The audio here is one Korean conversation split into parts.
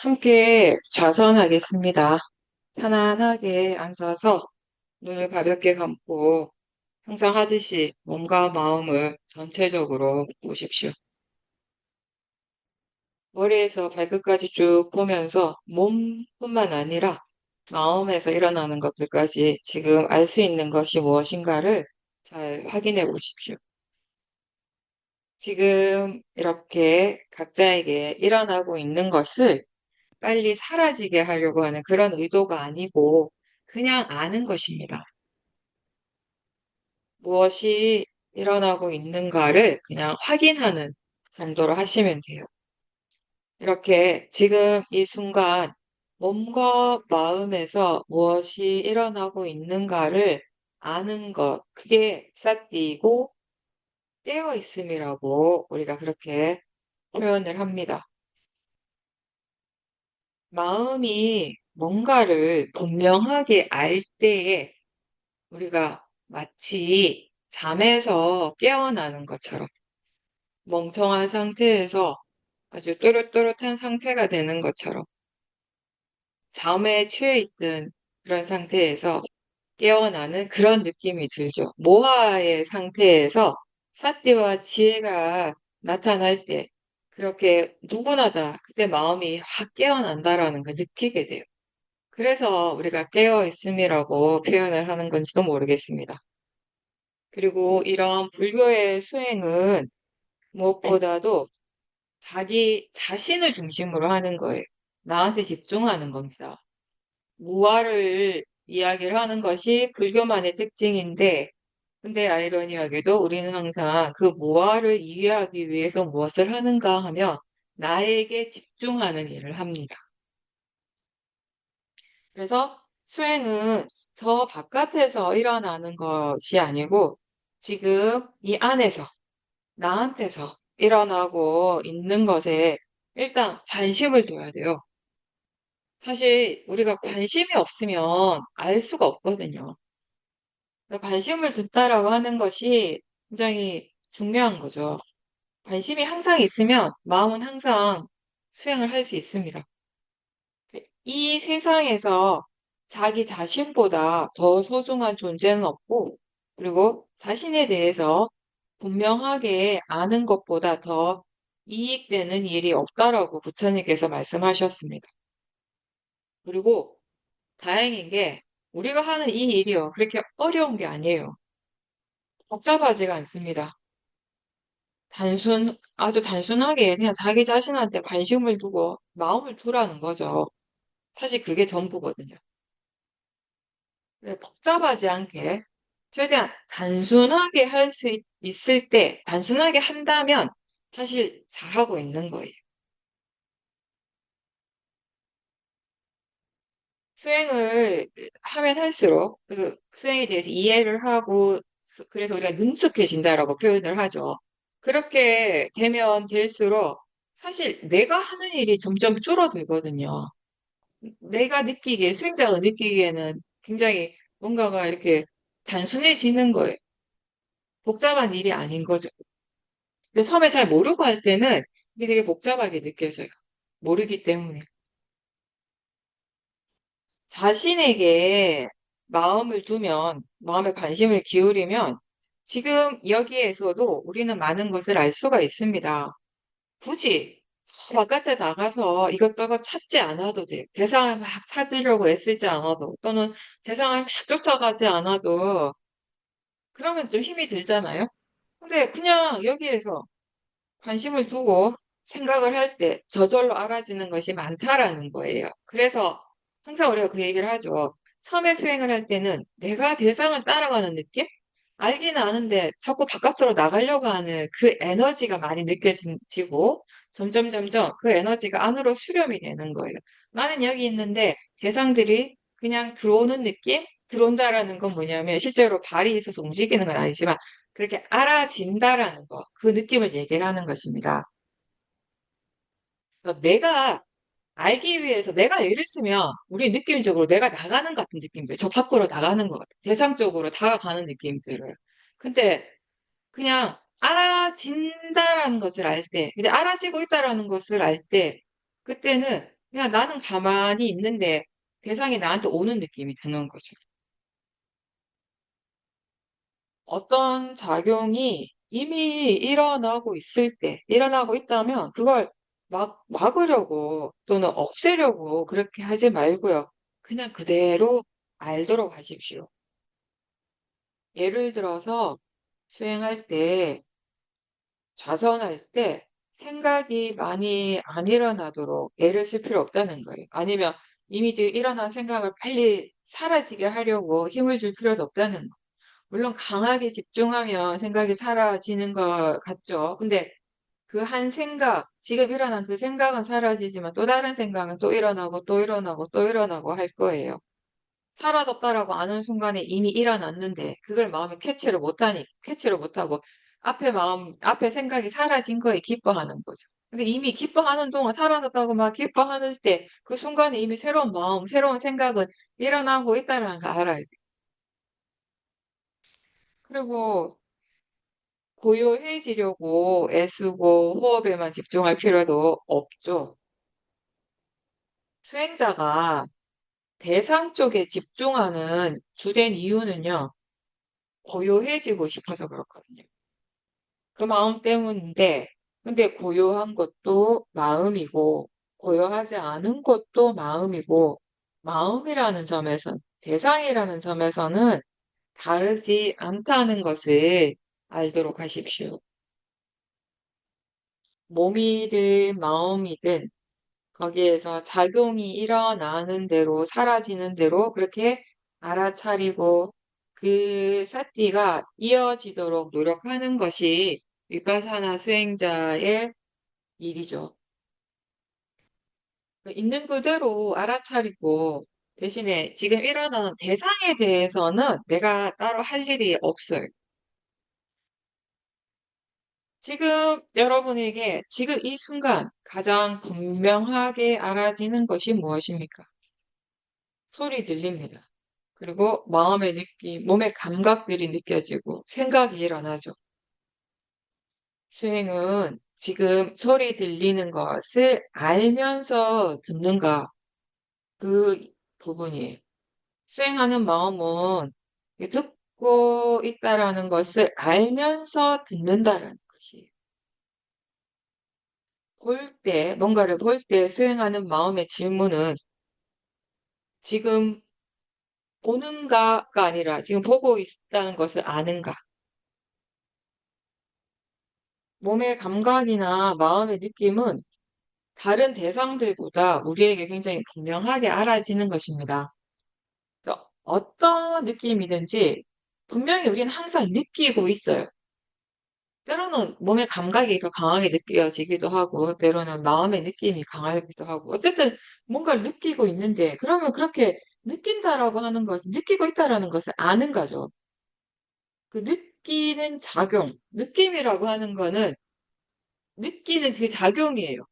함께 좌선하겠습니다. 편안하게 앉아서 눈을 가볍게 감고 항상 하듯이 몸과 마음을 전체적으로 보십시오. 머리에서 발끝까지 쭉 보면서 몸뿐만 아니라 마음에서 일어나는 것들까지 지금 알 수 있는 것이 무엇인가를 잘 확인해 보십시오. 지금 이렇게 각자에게 일어나고 있는 것을 빨리 사라지게 하려고 하는 그런 의도가 아니고 그냥 아는 것입니다. 무엇이 일어나고 있는가를 그냥 확인하는 정도로 하시면 돼요. 이렇게 지금 이 순간 몸과 마음에서 무엇이 일어나고 있는가를 아는 것, 그게 사띠이고 깨어 있음이라고 우리가 그렇게 표현을 합니다. 마음이 뭔가를 분명하게 알 때에 우리가 마치 잠에서 깨어나는 것처럼 멍청한 상태에서 아주 또렷또렷한 상태가 되는 것처럼 잠에 취해 있던 그런 상태에서 깨어나는 그런 느낌이 들죠. 모하의 상태에서 사띠와 지혜가 나타날 때 그렇게 누구나 다 그때 마음이 확 깨어난다라는 걸 느끼게 돼요. 그래서 우리가 깨어 있음이라고 표현을 하는 건지도 모르겠습니다. 그리고 이런 불교의 수행은 무엇보다도 자기 자신을 중심으로 하는 거예요. 나한테 집중하는 겁니다. 무아를 이야기를 하는 것이 불교만의 특징인데, 근데 아이러니하게도 우리는 항상 그 무아를 이해하기 위해서 무엇을 하는가 하면 나에게 집중하는 일을 합니다. 그래서 수행은 저 바깥에서 일어나는 것이 아니고 지금 이 안에서 나한테서 일어나고 있는 것에 일단 관심을 둬야 돼요. 사실 우리가 관심이 없으면 알 수가 없거든요. 관심을 둔다라고 하는 것이 굉장히 중요한 거죠. 관심이 항상 있으면 마음은 항상 수행을 할 수 있습니다. 이 세상에서 자기 자신보다 더 소중한 존재는 없고, 그리고 자신에 대해서 분명하게 아는 것보다 더 이익되는 일이 없다라고 부처님께서 말씀하셨습니다. 그리고 다행인 게 우리가 하는 이 일이요. 그렇게 어려운 게 아니에요. 복잡하지가 않습니다. 아주 단순하게 그냥 자기 자신한테 관심을 두고 마음을 두라는 거죠. 사실 그게 전부거든요. 복잡하지 않게 최대한 단순하게 할 수 있을 때, 단순하게 한다면 사실 잘하고 있는 거예요. 수행을 하면 할수록 그 수행에 대해서 이해를 하고 그래서 우리가 능숙해진다라고 표현을 하죠. 그렇게 되면 될수록 사실 내가 하는 일이 점점 줄어들거든요. 내가 느끼기에, 수행자가 느끼기에는 굉장히 뭔가가 이렇게 단순해지는 거예요. 복잡한 일이 아닌 거죠. 근데 처음에 잘 모르고 할 때는 이게 되게 복잡하게 느껴져요. 모르기 때문에. 자신에게 마음을 두면, 마음에 관심을 기울이면 지금 여기에서도 우리는 많은 것을 알 수가 있습니다. 굳이 저 바깥에 나가서 이것저것 찾지 않아도 돼요. 대상을 막 찾으려고 애쓰지 않아도, 또는 대상을 막 쫓아가지 않아도, 그러면 좀 힘이 들잖아요? 근데 그냥 여기에서 관심을 두고 생각을 할 때 저절로 알아지는 것이 많다라는 거예요. 그래서 항상 우리가 그 얘기를 하죠. 처음에 수행을 할 때는 내가 대상을 따라가는 느낌? 알기는 아는데 자꾸 바깥으로 나가려고 하는 그 에너지가 많이 느껴지고 점점 그 에너지가 안으로 수렴이 되는 거예요. 나는 여기 있는데 대상들이 그냥 들어오는 느낌? 들어온다라는 건 뭐냐면 실제로 발이 있어서 움직이는 건 아니지만 그렇게 알아진다라는 거, 그 느낌을 얘기를 하는 것입니다. 그래서 내가 알기 위해서 내가 예를 들면 우리 느낌적으로 내가 나가는 것 같은 느낌 들어요. 저 밖으로 나가는 것 같아요. 대상 쪽으로 다가가는 느낌 들어요. 근데 그냥 알아진다라는 것을 알 때, 근데 알아지고 있다라는 것을 알 때, 그때는 그냥 나는 가만히 있는데 대상이 나한테 오는 느낌이 드는 거죠. 어떤 작용이 이미 일어나고 있을 때, 일어나고 있다면 그걸 막으려고 또는 없애려고 그렇게 하지 말고요. 그냥 그대로 알도록 하십시오. 예를 들어서 수행할 때, 좌선할 때 생각이 많이 안 일어나도록 애를 쓸 필요 없다는 거예요. 아니면 이미 지금 일어난 생각을 빨리 사라지게 하려고 힘을 줄 필요도 없다는 거예요. 물론 강하게 집중하면 생각이 사라지는 것 같죠. 근데 그 한 생각, 지금 일어난 그 생각은 사라지지만 또 다른 생각은 또 일어나고 또 일어나고 또 일어나고 할 거예요. 사라졌다라고 아는 순간에 이미 일어났는데 그걸 마음에 캐치를 못하고 앞에 생각이 사라진 거에 기뻐하는 거죠. 근데 이미 기뻐하는 동안 사라졌다고 막 기뻐하는 때 그 순간에 이미 새로운 마음, 새로운 생각은 일어나고 있다는 걸 알아야 돼요. 그리고 고요해지려고 애쓰고 호흡에만 집중할 필요도 없죠. 수행자가 대상 쪽에 집중하는 주된 이유는요, 고요해지고 싶어서 그렇거든요. 그 마음 때문인데, 근데 고요한 것도 마음이고, 고요하지 않은 것도 마음이고, 마음이라는 점에서, 대상이라는 점에서는 다르지 않다는 것을 알도록 하십시오. 몸이든 마음이든 거기에서 작용이 일어나는 대로 사라지는 대로 그렇게 알아차리고 그 사띠가 이어지도록 노력하는 것이 위파사나 수행자의 일이죠. 있는 그대로 알아차리고 대신에 지금 일어나는 대상에 대해서는 내가 따로 할 일이 없어요. 지금 여러분에게 지금 이 순간 가장 분명하게 알아지는 것이 무엇입니까? 소리 들립니다. 그리고 마음의 느낌, 몸의 감각들이 느껴지고 생각이 일어나죠. 수행은 지금 소리 들리는 것을 알면서 듣는가 그 부분이에요. 수행하는 마음은 듣고 있다라는 것을 알면서 듣는다라는 것이에요. 뭔가를 볼 때 수행하는 마음의 질문은 지금 보는가가 아니라 지금 보고 있다는 것을 아는가. 몸의 감각이나 마음의 느낌은 다른 대상들보다 우리에게 굉장히 분명하게 알아지는 것입니다. 그래서 어떤 느낌이든지 분명히 우리는 항상 느끼고 있어요. 때로는 몸의 감각이 더 강하게 느껴지기도 하고, 때로는 마음의 느낌이 강하기도 하고, 어쨌든 뭔가를 느끼고 있는데, 그러면 그렇게 느낀다라고 하는 것은, 느끼고 있다라는 것을 아는 거죠. 그 느끼는 작용, 느낌이라고 하는 거는 느끼는 그 작용이에요.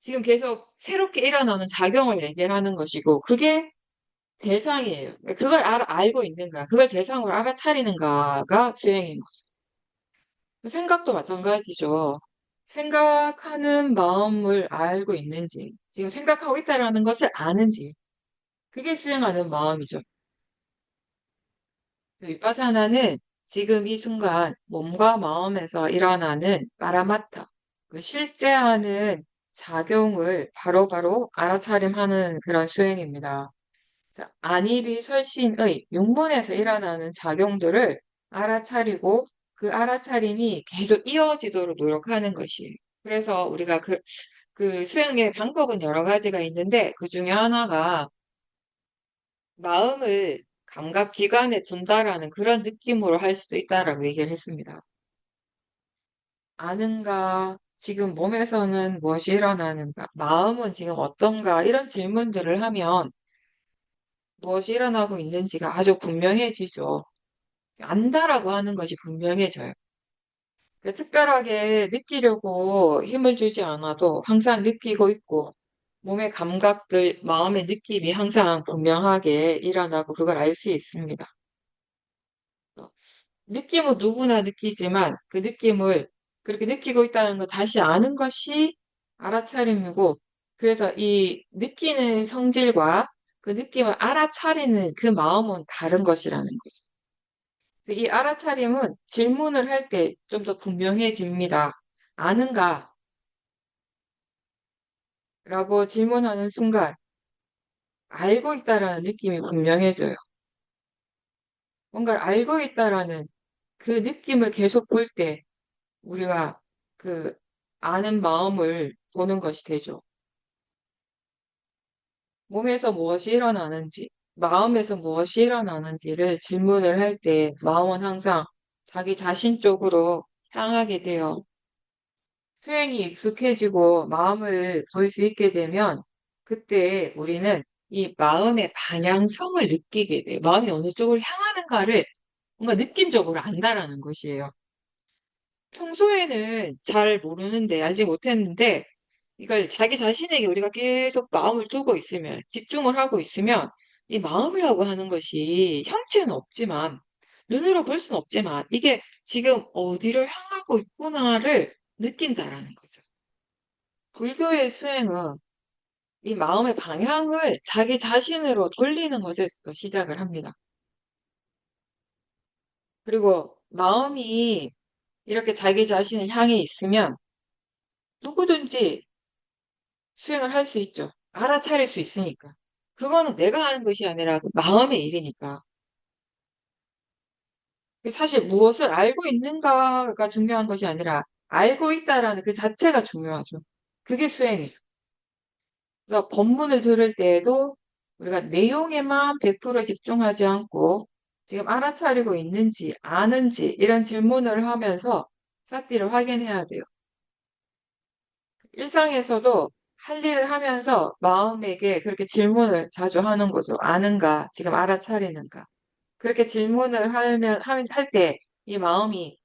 지금 계속 새롭게 일어나는 작용을 얘기를 하는 것이고, 그게 대상이에요. 그걸 알고 있는가, 그걸 대상으로 알아차리는가가 수행인 거죠. 생각도 마찬가지죠. 생각하는 마음을 알고 있는지, 지금 생각하고 있다라는 것을 아는지, 그게 수행하는 마음이죠. 윗바사나는 지금 이 순간 몸과 마음에서 일어나는 파라마타, 그 실제하는 작용을 바로바로 알아차림하는 그런 수행입니다. 안입이 설신의 육문에서 일어나는 작용들을 알아차리고 그 알아차림이 계속 이어지도록 노력하는 것이에요. 그래서 우리가 그 수행의 방법은 여러 가지가 있는데 그 중에 하나가 마음을 감각기관에 둔다라는 그런 느낌으로 할 수도 있다라고 얘기를 했습니다. 아는가? 지금 몸에서는 무엇이 일어나는가? 마음은 지금 어떤가? 이런 질문들을 하면 무엇이 일어나고 있는지가 아주 분명해지죠. 안다라고 하는 것이 분명해져요. 특별하게 느끼려고 힘을 주지 않아도 항상 느끼고 있고, 몸의 감각들, 마음의 느낌이 항상 분명하게 일어나고 그걸 알 수 있습니다. 느낌은 누구나 느끼지만 그 느낌을 그렇게 느끼고 있다는 걸 다시 아는 것이 알아차림이고, 그래서 이 느끼는 성질과 그 느낌을 알아차리는 그 마음은 다른 것이라는 거죠. 이 알아차림은 질문을 할 때 좀 더 분명해집니다. 아는가? 라고 질문하는 순간 알고 있다라는 느낌이 분명해져요. 뭔가를 알고 있다라는 그 느낌을 계속 볼 때 우리가 그 아는 마음을 보는 것이 되죠. 몸에서 무엇이 일어나는지, 마음에서 무엇이 일어나는지를 질문을 할 때 마음은 항상 자기 자신 쪽으로 향하게 돼요. 수행이 익숙해지고 마음을 볼 수 있게 되면 그때 우리는 이 마음의 방향성을 느끼게 돼요. 마음이 어느 쪽으로 향하는가를 뭔가 느낌적으로 안다라는 것이에요. 평소에는 잘 모르는데, 알지 못했는데, 이걸 자기 자신에게 우리가 계속 마음을 두고 있으면, 집중을 하고 있으면, 이 마음이라고 하는 것이 형체는 없지만, 눈으로 볼 수는 없지만, 이게 지금 어디를 향하고 있구나를 느낀다라는 거죠. 불교의 수행은 이 마음의 방향을 자기 자신으로 돌리는 것에서 시작을 합니다. 그리고 마음이 이렇게 자기 자신을 향해 있으면 누구든지 수행을 할 수 있죠. 알아차릴 수 있으니까. 그거는 내가 하는 것이 아니라 그 마음의 일이니까. 사실 무엇을 알고 있는가가 중요한 것이 아니라 알고 있다라는 그 자체가 중요하죠. 그게 수행이죠. 그래서 법문을 들을 때에도 우리가 내용에만 100% 집중하지 않고 지금 알아차리고 있는지 아는지 이런 질문을 하면서 사티를 확인해야 돼요. 일상에서도 할 일을 하면서 마음에게 그렇게 질문을 자주 하는 거죠. 아는가? 지금 알아차리는가? 그렇게 질문을 할 때 이 마음이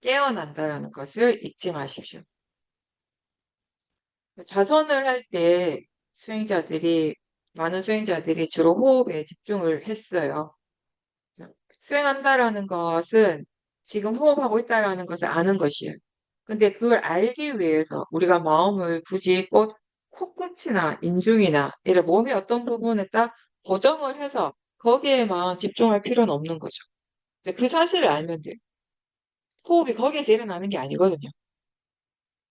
깨어난다는 것을 잊지 마십시오. 자선을 할 때 많은 수행자들이 주로 호흡에 집중을 했어요. 수행한다라는 것은 지금 호흡하고 있다라는 것을 아는 것이에요. 근데 그걸 알기 위해서 우리가 마음을 굳이 꼭 코끝이나 인중이나 이런 몸의 어떤 부분에 딱 고정을 해서 거기에만 집중할 필요는 없는 거죠. 근데 그 사실을 알면 돼요. 호흡이 거기에서 일어나는 게 아니거든요.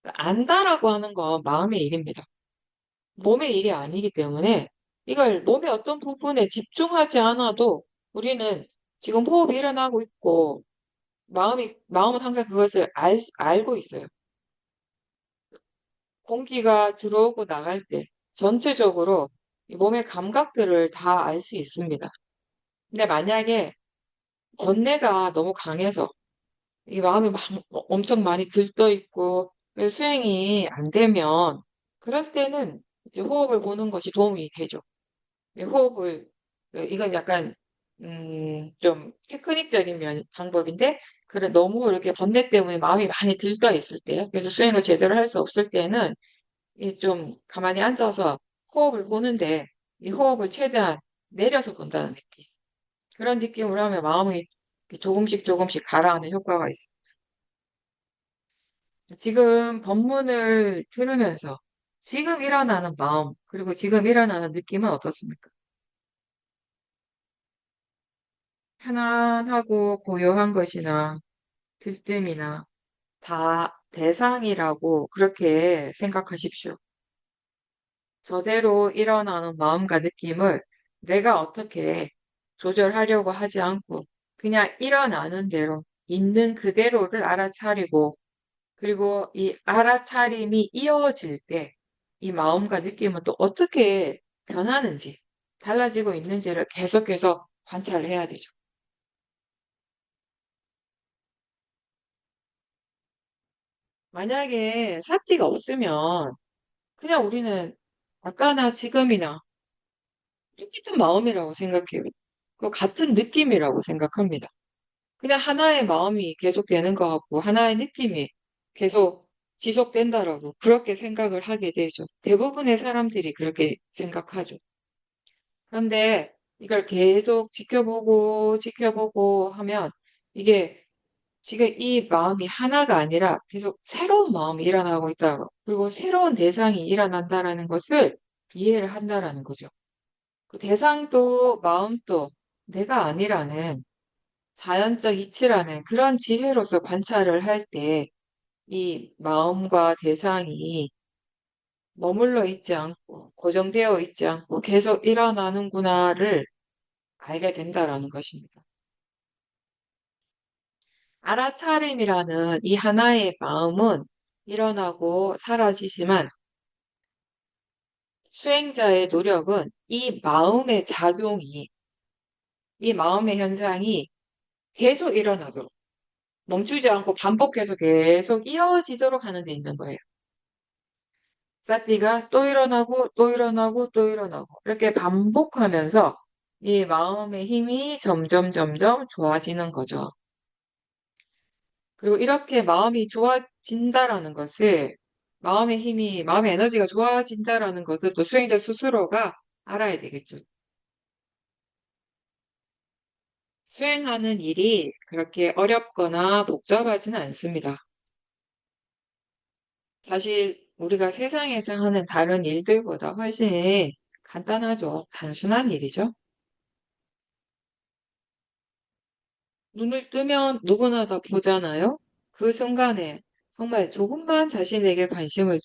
안다라고 하는 건 마음의 일입니다. 몸의 일이 아니기 때문에 이걸 몸의 어떤 부분에 집중하지 않아도 우리는 지금 호흡이 일어나고 있고 마음은 항상 그것을 알고 있어요. 공기가 들어오고 나갈 때 전체적으로 이 몸의 감각들을 다 알 수 있습니다. 근데 만약에 번뇌가 너무 강해서 이 마음이 엄청 많이 들떠 있고 수행이 안 되면 그럴 때는 이제 호흡을 보는 것이 도움이 되죠. 호흡을 이건 약간 좀 테크닉적인 방법인데 그래 너무 이렇게 번뇌 때문에 마음이 많이 들떠 있을 때 그래서 수행을 제대로 할 수 없을 때는 이 좀 가만히 앉아서 호흡을 보는데 이 호흡을 최대한 내려서 본다는 느낌. 그런 느낌으로 하면 마음이 조금씩 조금씩 가라앉는 효과가 있어요. 지금 법문을 들으면서 지금 일어나는 마음, 그리고 지금 일어나는 느낌은 어떻습니까? 편안하고 고요한 것이나 들뜸이나 다 대상이라고 그렇게 생각하십시오. 저대로 일어나는 마음과 느낌을 내가 어떻게 조절하려고 하지 않고 그냥 일어나는 대로 있는 그대로를 알아차리고 그리고 이 알아차림이 이어질 때 이 마음과 느낌은 또 어떻게 변하는지 달라지고 있는지를 계속해서 관찰을 해야 되죠. 만약에 사티가 없으면 그냥 우리는 아까나 지금이나 똑같은 마음이라고 생각해요. 그 같은 느낌이라고 생각합니다. 그냥 하나의 마음이 계속 되는 것 같고 하나의 느낌이 계속 지속된다라고 그렇게 생각을 하게 되죠. 대부분의 사람들이 그렇게 생각하죠. 그런데 이걸 계속 지켜보고 지켜보고 하면 이게 지금 이 마음이 하나가 아니라 계속 새로운 마음이 일어나고 있다고. 그리고 새로운 대상이 일어난다라는 것을 이해를 한다라는 거죠. 그 대상도 마음도 내가 아니라는 자연적 이치라는 그런 지혜로서 관찰을 할 때 이 마음과 대상이 머물러 있지 않고 고정되어 있지 않고 계속 일어나는구나를 알게 된다라는 것입니다. 알아차림이라는 이 하나의 마음은 일어나고 사라지지만 수행자의 노력은 이 마음의 작용이, 이 마음의 현상이 계속 일어나도록 멈추지 않고 반복해서 계속 이어지도록 하는 데 있는 거예요. 사티가 또 일어나고 또 일어나고 또 일어나고 이렇게 반복하면서 이 마음의 힘이 점점 좋아지는 거죠. 그리고 이렇게 마음이 좋아진다라는 것을 마음의 힘이, 마음의 에너지가 좋아진다라는 것을 또 수행자 스스로가 알아야 되겠죠. 수행하는 일이 그렇게 어렵거나 복잡하지는 않습니다. 사실 우리가 세상에서 하는 다른 일들보다 훨씬 간단하죠. 단순한 일이죠. 눈을 뜨면 누구나 다 보잖아요. 그 순간에 정말 조금만 자신에게 관심을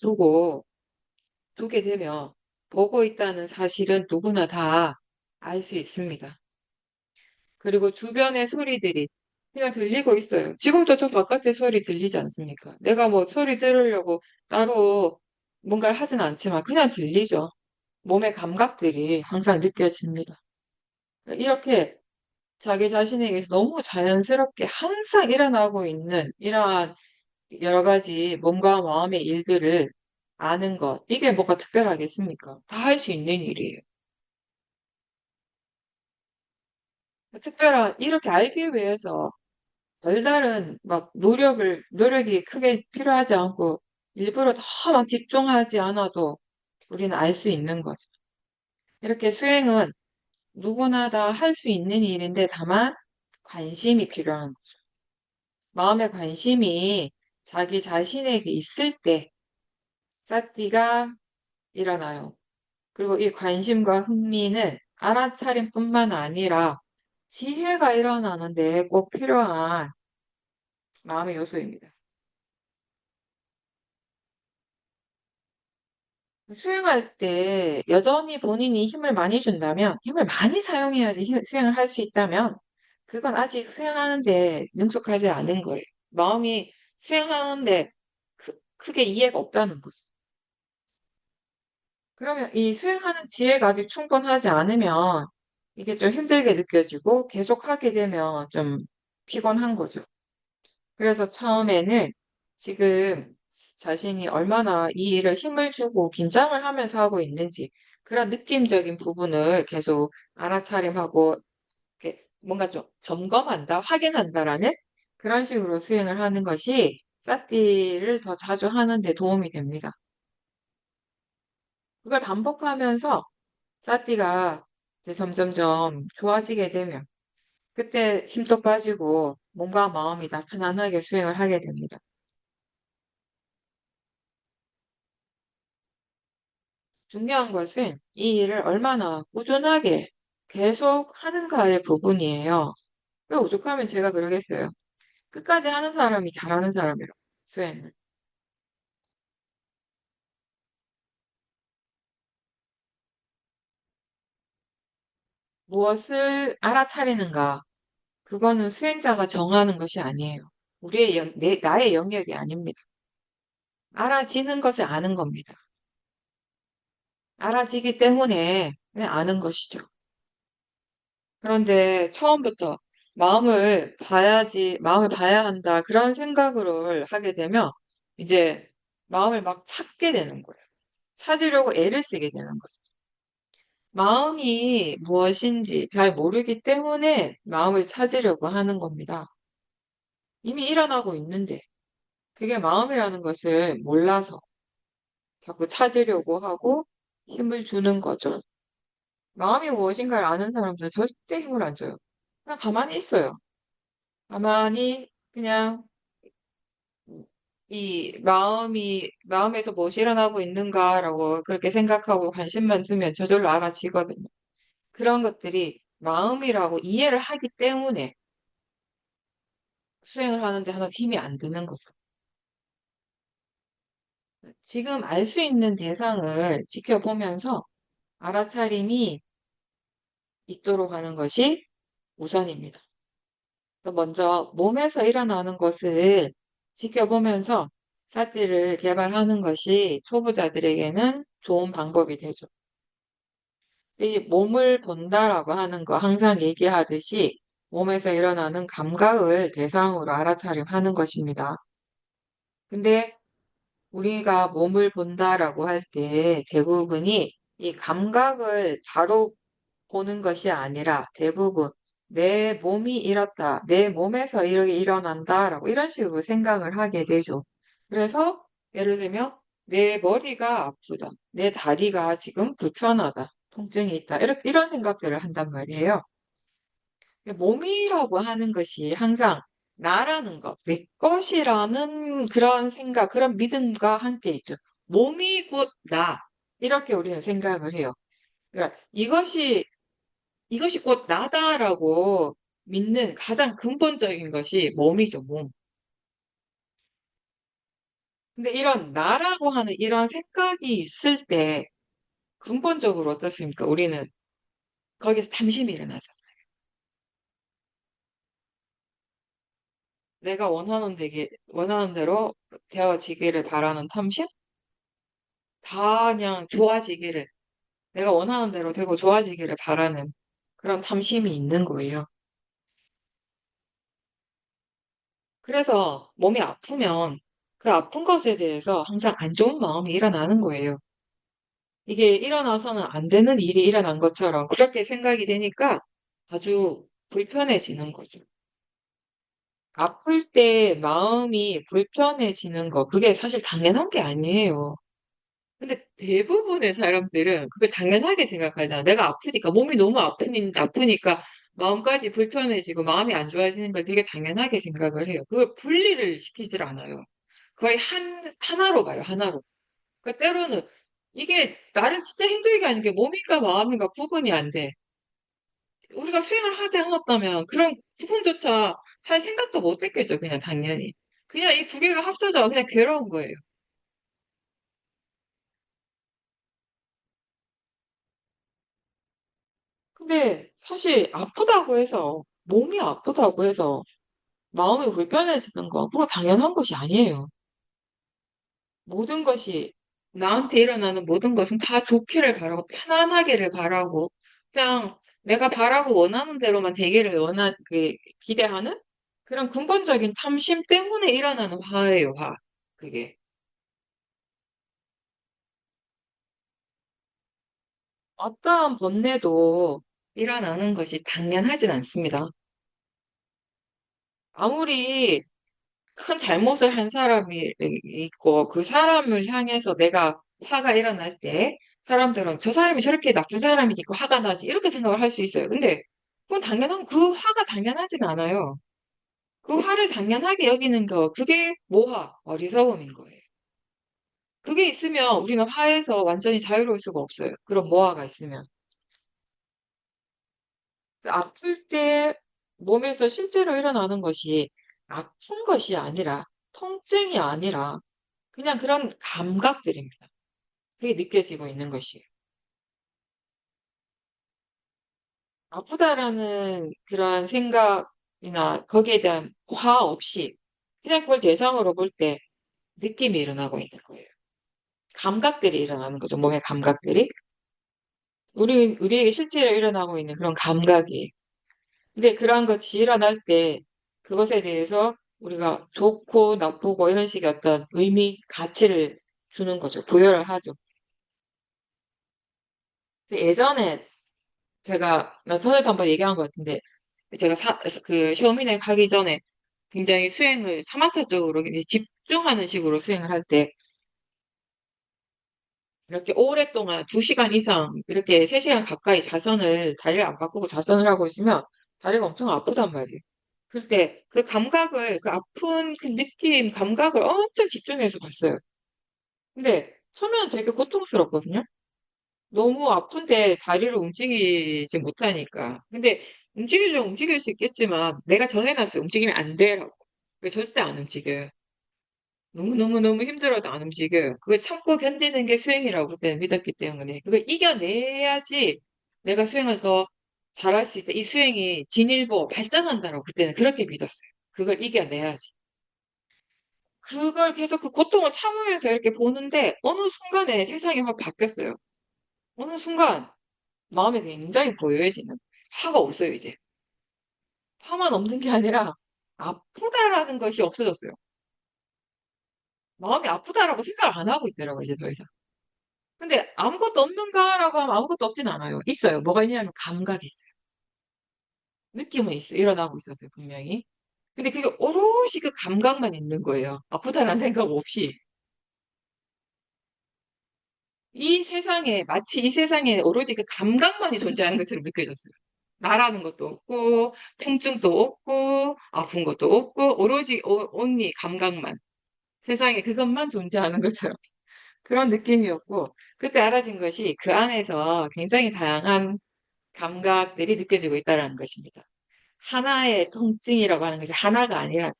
두게 되면 보고 있다는 사실은 누구나 다 알 수 있습니다. 그리고 주변의 소리들이 그냥 들리고 있어요. 지금도 저 바깥에 소리 들리지 않습니까? 내가 뭐 소리 들으려고 따로 뭔가를 하진 않지만 그냥 들리죠. 몸의 감각들이 항상 느껴집니다. 이렇게 자기 자신에게서 너무 자연스럽게 항상 일어나고 있는 이러한 여러 가지 몸과 마음의 일들을 아는 것, 이게 뭐가 특별하겠습니까? 다 할 수 있는 일이에요. 특별한, 이렇게 알기 위해서 별다른 막 노력이 크게 필요하지 않고 일부러 더 막 집중하지 않아도 우리는 알 수 있는 거죠. 이렇게 수행은 누구나 다 할 수 있는 일인데 다만 관심이 필요한 거죠. 마음의 관심이 자기 자신에게 있을 때 사티가 일어나요. 그리고 이 관심과 흥미는 알아차림뿐만 아니라 지혜가 일어나는데 꼭 필요한 마음의 요소입니다. 수행할 때 여전히 본인이 힘을 많이 준다면, 힘을 많이 사용해야지 수행을 할 수 있다면, 그건 아직 수행하는데 능숙하지 않은 거예요. 마음이 수행하는데 크게 이해가 없다는 거죠. 그러면 이 수행하는 지혜가 아직 충분하지 않으면 이게 좀 힘들게 느껴지고 계속 하게 되면 좀 피곤한 거죠. 그래서 처음에는 지금 자신이 얼마나 이 일을 힘을 주고 긴장을 하면서 하고 있는지 그런 느낌적인 부분을 계속 알아차림하고 이렇게 뭔가 좀 점검한다, 확인한다라는 그런 식으로 수행을 하는 것이 사티를 더 자주 하는 데 도움이 됩니다. 그걸 반복하면서 사티가 이제 점점점 좋아지게 되면 그때 힘도 빠지고 몸과 마음이 다 편안하게 수행을 하게 됩니다. 중요한 것은 이 일을 얼마나 꾸준하게 계속 하는가의 부분이에요. 왜 오죽하면 제가 그러겠어요. 끝까지 하는 사람이 잘하는 사람이라고, 수행을. 무엇을 알아차리는가, 그거는 수행자가 정하는 것이 아니에요. 나의 영역이 아닙니다. 알아지는 것을 아는 겁니다. 알아지기 때문에 그냥 아는 것이죠. 그런데 처음부터 마음을 봐야 한다, 그런 생각을 하게 되면 이제 마음을 막 찾게 되는 거예요. 찾으려고 애를 쓰게 되는 거죠. 마음이 무엇인지 잘 모르기 때문에 마음을 찾으려고 하는 겁니다. 이미 일어나고 있는데 그게 마음이라는 것을 몰라서 자꾸 찾으려고 하고 힘을 주는 거죠. 마음이 무엇인가를 아는 사람들은 절대 힘을 안 줘요. 그냥 가만히 있어요. 가만히 그냥 이 마음에서 무엇이 일어나고 있는가라고 그렇게 생각하고 관심만 두면 저절로 알아지거든요. 그런 것들이 마음이라고 이해를 하기 때문에 수행을 하는데 하나 힘이 안 드는 거죠. 지금 알 수 있는 대상을 지켜보면서 알아차림이 있도록 하는 것이 우선입니다. 먼저 몸에서 일어나는 것을 지켜보면서 사티를 개발하는 것이 초보자들에게는 좋은 방법이 되죠. 이 몸을 본다라고 하는 거 항상 얘기하듯이 몸에서 일어나는 감각을 대상으로 알아차림하는 것입니다. 근데 우리가 몸을 본다라고 할 때 대부분이 이 감각을 바로 보는 것이 아니라 대부분 내 몸이 이렇다, 내 몸에서 이렇게 일어난다라고 이런 식으로 생각을 하게 되죠. 그래서 예를 들면 내 머리가 아프다, 내 다리가 지금 불편하다, 통증이 있다, 이런 생각들을 한단 말이에요. 몸이라고 하는 것이 항상 나라는 것, 내 것이라는 그런 생각, 그런 믿음과 함께 있죠. 몸이 곧 나. 이렇게 우리는 생각을 해요. 그러니까 이것이 곧 나다라고 믿는 가장 근본적인 것이 몸이죠, 몸. 근데 이런 나라고 하는 이런 생각이 있을 때 근본적으로 어떻습니까? 우리는 거기서 탐심이 일어나죠. 내가 원하는 대로 되어지기를 바라는 탐심? 다 그냥 좋아지기를, 내가 원하는 대로 되고 좋아지기를 바라는 그런 탐심이 있는 거예요. 그래서 몸이 아프면 그 아픈 것에 대해서 항상 안 좋은 마음이 일어나는 거예요. 이게 일어나서는 안 되는 일이 일어난 것처럼 그렇게 생각이 되니까 아주 불편해지는 거죠. 아플 때 마음이 불편해지는 거, 그게 사실 당연한 게 아니에요. 근데 대부분의 사람들은 그걸 당연하게 생각하잖아. 내가 아프니까, 몸이 너무 아프니까 마음까지 불편해지고 마음이 안 좋아지는 걸 되게 당연하게 생각을 해요. 그걸 분리를 시키질 않아요. 거의 하나로 봐요, 하나로. 그러니까 때로는 이게 나를 진짜 힘들게 하는 게 몸인가 마음인가 구분이 안 돼. 우리가 수행을 하지 않았다면 그런 구분조차 할 생각도 못 했겠죠, 그냥 당연히. 그냥 이 두 개가 합쳐져 그냥 괴로운 거예요. 근데 사실 아프다고 해서, 몸이 아프다고 해서 마음이 불편해지는 거, 그거 당연한 것이 아니에요. 모든 것이, 나한테 일어나는 모든 것은 다 좋기를 바라고, 편안하기를 바라고, 그냥 내가 바라고 원하는 대로만 되기를 기대하는 그런 근본적인 탐심 때문에 일어나는 화예요, 화. 그게. 어떠한 번뇌도 일어나는 것이 당연하진 않습니다. 아무리 큰 잘못을 한 사람이 있고 그 사람을 향해서 내가 화가 일어날 때 사람들은 저 사람이 저렇게 나쁜 사람이니까 화가 나지 이렇게 생각을 할 수 있어요. 근데 그 화가 당연하진 않아요. 그 화를 당연하게 여기는 거 그게 모화, 어리석음인 거예요. 그게 있으면 우리는 화에서 완전히 자유로울 수가 없어요. 그런 모화가 있으면. 아플 때 몸에서 실제로 일어나는 것이 아픈 것이 아니라 통증이 아니라 그냥 그런 감각들입니다. 그게 느껴지고 있는 것이에요. 아프다라는 그런 생각이나 거기에 대한 화 없이 그냥 그걸 대상으로 볼 때 느낌이 일어나고 있는 거예요. 감각들이 일어나는 거죠. 몸의 감각들이. 우리에게 실제로 일어나고 있는 그런 감각이. 근데 그러한 것이 일어날 때 그것에 대해서 우리가 좋고 나쁘고 이런 식의 어떤 의미, 가치를 주는 거죠. 부여를 하죠. 예전에 나 전에도 한번 얘기한 것 같은데, 제가 쇼미네 가기 전에 굉장히 수행을 사마타적으로 굉장히 집중하는 식으로 수행을 할 때, 이렇게 오랫동안 2시간 이상, 이렇게 3시간 가까이 다리를 안 바꾸고 자선을 하고 있으면 다리가 엄청 아프단 말이에요. 그럴 때 그 감각을, 그 아픈 그 느낌, 감각을 엄청 집중해서 봤어요. 근데 처음에는 되게 고통스럽거든요. 너무 아픈데 다리를 움직이지 못하니까. 근데 움직이려면 움직일 수 있겠지만 내가 정해놨어요. 움직이면 안 돼라고. 그래서 절대 안 움직여요. 너무너무너무 힘들어도 안 움직여요. 그걸 참고 견디는 게 수행이라고 그때는 믿었기 때문에. 그걸 이겨내야지 내가 수행을 더 잘할 수 있다. 이 수행이 진일보 발전한다라고 그때는 그렇게 믿었어요. 그걸 이겨내야지. 그걸 계속 그 고통을 참으면서 이렇게 보는데 어느 순간에 세상이 확 바뀌었어요. 어느 순간 마음이 굉장히 고요해지는 거예요. 화가 없어요, 이제. 화만 없는 게 아니라 아프다라는 것이 없어졌어요. 마음이 아프다라고 생각을 안 하고 있더라고요, 이제 더 이상. 근데 아무것도 없는가라고 하면 아무것도 없진 않아요. 있어요. 뭐가 있냐면 감각이 있어요. 느낌은 있어요. 일어나고 있었어요, 분명히. 근데 그게 오롯이 그 감각만 있는 거예요. 아프다라는 생각 없이. 이 세상에, 마치 이 세상에 오로지 그 감각만이 존재하는 것처럼 느껴졌어요. 나라는 것도 없고, 통증도 없고, 아픈 것도 없고, 오로지 온리 감각만. 세상에 그것만 존재하는 것처럼. 그런 느낌이었고, 그때 알아진 것이 그 안에서 굉장히 다양한 감각들이 느껴지고 있다는 것입니다. 하나의 통증이라고 하는 것이 하나가 아니라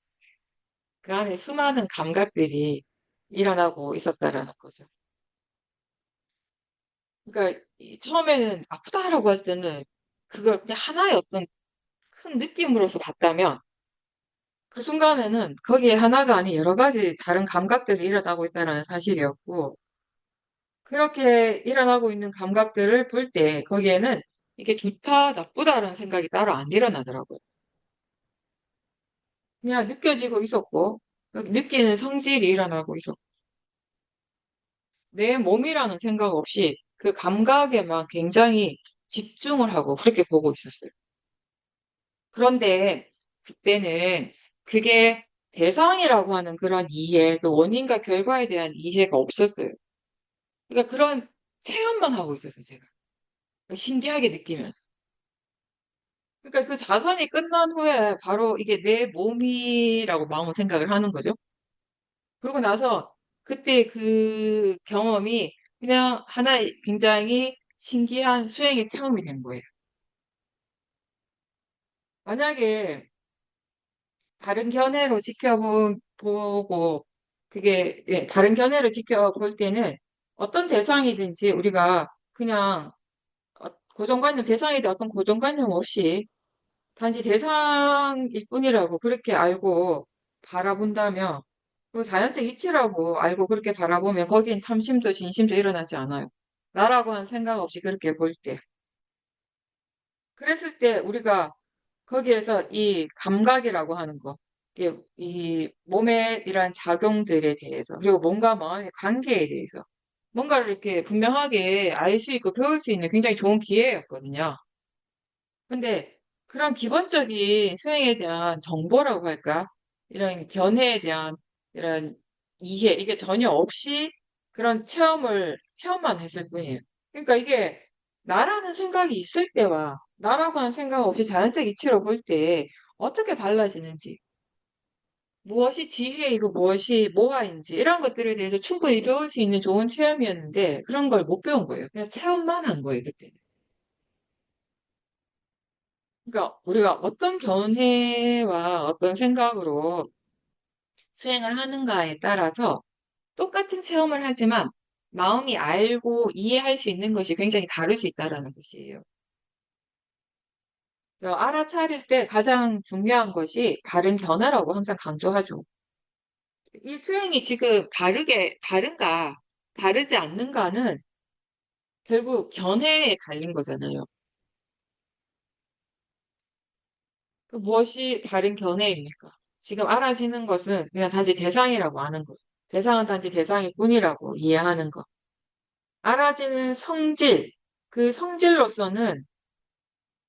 그 안에 수많은 감각들이 일어나고 있었다라는 거죠. 그러니까 처음에는 아프다라고 할 때는 그걸 그냥 하나의 어떤 큰 느낌으로서 봤다면 그 순간에는 거기에 하나가 아닌 여러 가지 다른 감각들이 일어나고 있다는 사실이었고 그렇게 일어나고 있는 감각들을 볼 때 거기에는 이게 좋다, 나쁘다라는 생각이 따로 안 일어나더라고요. 그냥 느껴지고 있었고 느끼는 성질이 일어나고 있었고 내 몸이라는 생각 없이 그 감각에만 굉장히 집중을 하고 그렇게 보고 있었어요. 그런데 그때는 그게 대상이라고 하는 그런 이해, 그 원인과 결과에 대한 이해가 없었어요. 그러니까 그런 체험만 하고 있었어요, 제가. 신기하게 느끼면서. 그러니까 그 자선이 끝난 후에 바로 이게 내 몸이라고 마음을 생각을 하는 거죠. 그러고 나서 그때 그 경험이 그냥 하나의 굉장히 신기한 수행의 체험이 된 거예요. 만약에 다른 견해로 지켜보고 그게 다른 견해로 지켜볼 때는 어떤 대상이든지 우리가 그냥 고정관념 대상에 대한 어떤 고정관념 없이 단지 대상일 뿐이라고 그렇게 알고 바라본다면 그 자연적 이치라고 알고 그렇게 바라보면 거긴 탐심도 진심도 일어나지 않아요. 나라고 하는 생각 없이 그렇게 볼 때. 그랬을 때 우리가 거기에서 이 감각이라고 하는 거, 이 몸에 이러한 작용들에 대해서, 그리고 몸과 마음의 관계에 대해서, 뭔가를 이렇게 분명하게 알 수 있고 배울 수 있는 굉장히 좋은 기회였거든요. 근데 그런 기본적인 수행에 대한 정보라고 할까? 이런 견해에 대한 이런 이해, 이게 전혀 없이 그런 체험만 했을 뿐이에요. 그러니까 이게 나라는 생각이 있을 때와 나라고 하는 생각 없이 자연적 이치로 볼 때 어떻게 달라지는지, 무엇이 지혜이고 무엇이 모아인지 이런 것들에 대해서 충분히 배울 수 있는 좋은 체험이었는데 그런 걸 못 배운 거예요. 그냥 체험만 한 거예요, 그때. 그러니까 우리가 어떤 견해와 어떤 생각으로 수행을 하는가에 따라서 똑같은 체험을 하지만 마음이 알고 이해할 수 있는 것이 굉장히 다를 수 있다라는 것이에요. 알아차릴 때 가장 중요한 것이 바른 견해라고 항상 강조하죠. 이 수행이 지금 바른가, 바르지 않는가는 결국 견해에 달린 거잖아요. 무엇이 바른 견해입니까? 지금 알아지는 것은 그냥 단지 대상이라고 아는 것. 대상은 단지 대상일 뿐이라고 이해하는 것. 알아지는 성질, 그 성질로서는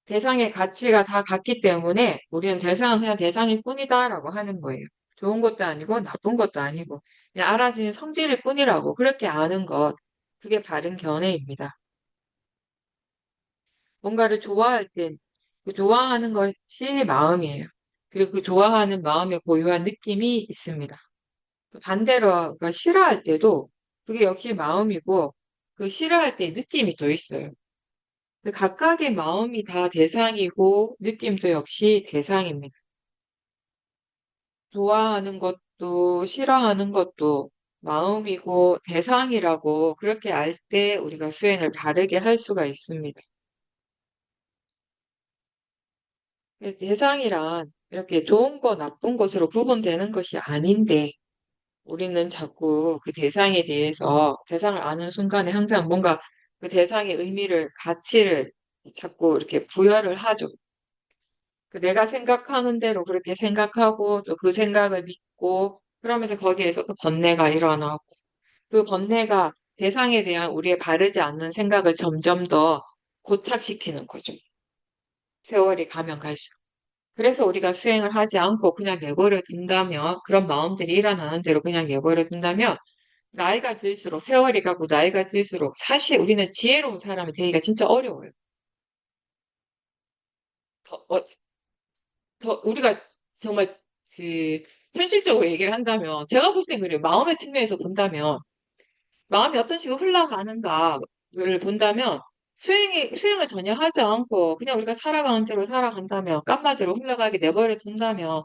대상의 가치가 다 같기 때문에 우리는 대상은 그냥 대상일 뿐이다라고 하는 거예요. 좋은 것도 아니고 나쁜 것도 아니고 그냥 알아지는 성질일 뿐이라고 그렇게 아는 것. 그게 바른 견해입니다. 뭔가를 좋아할 땐 그 좋아하는 것이 마음이에요. 그리고 그 좋아하는 마음의 고유한 느낌이 있습니다. 또 반대로 그 싫어할 때도 그게 역시 마음이고 그 싫어할 때 느낌이 또 있어요. 그 각각의 마음이 다 대상이고 느낌도 역시 대상입니다. 좋아하는 것도 싫어하는 것도 마음이고 대상이라고 그렇게 알 때 우리가 수행을 바르게 할 수가 있습니다. 대상이란 이렇게 좋은 거 나쁜 것으로 구분되는 것이 아닌데 우리는 자꾸 그 대상에 대해서 대상을 아는 순간에 항상 뭔가 그 대상의 의미를, 가치를 자꾸 이렇게 부여를 하죠. 그 내가 생각하는 대로 그렇게 생각하고 또 그 생각을 믿고 그러면서 거기에서 또 번뇌가 일어나고 그 번뇌가 대상에 대한 우리의 바르지 않는 생각을 점점 더 고착시키는 거죠. 세월이 가면 갈수록. 그래서 우리가 수행을 하지 않고 그냥 내버려 둔다면 그런 마음들이 일어나는 대로 그냥 내버려 둔다면 나이가 들수록 세월이 가고 나이가 들수록 사실 우리는 지혜로운 사람이 되기가 진짜 어려워요. 더, 더 우리가 정말 그 현실적으로 얘기를 한다면 제가 볼 땐 그래요. 마음의 측면에서 본다면 마음이 어떤 식으로 흘러가는가를 본다면 수행을 전혀 하지 않고 그냥 우리가 살아가는 대로 살아간다면 깜마대로 흘러가게 내버려 둔다면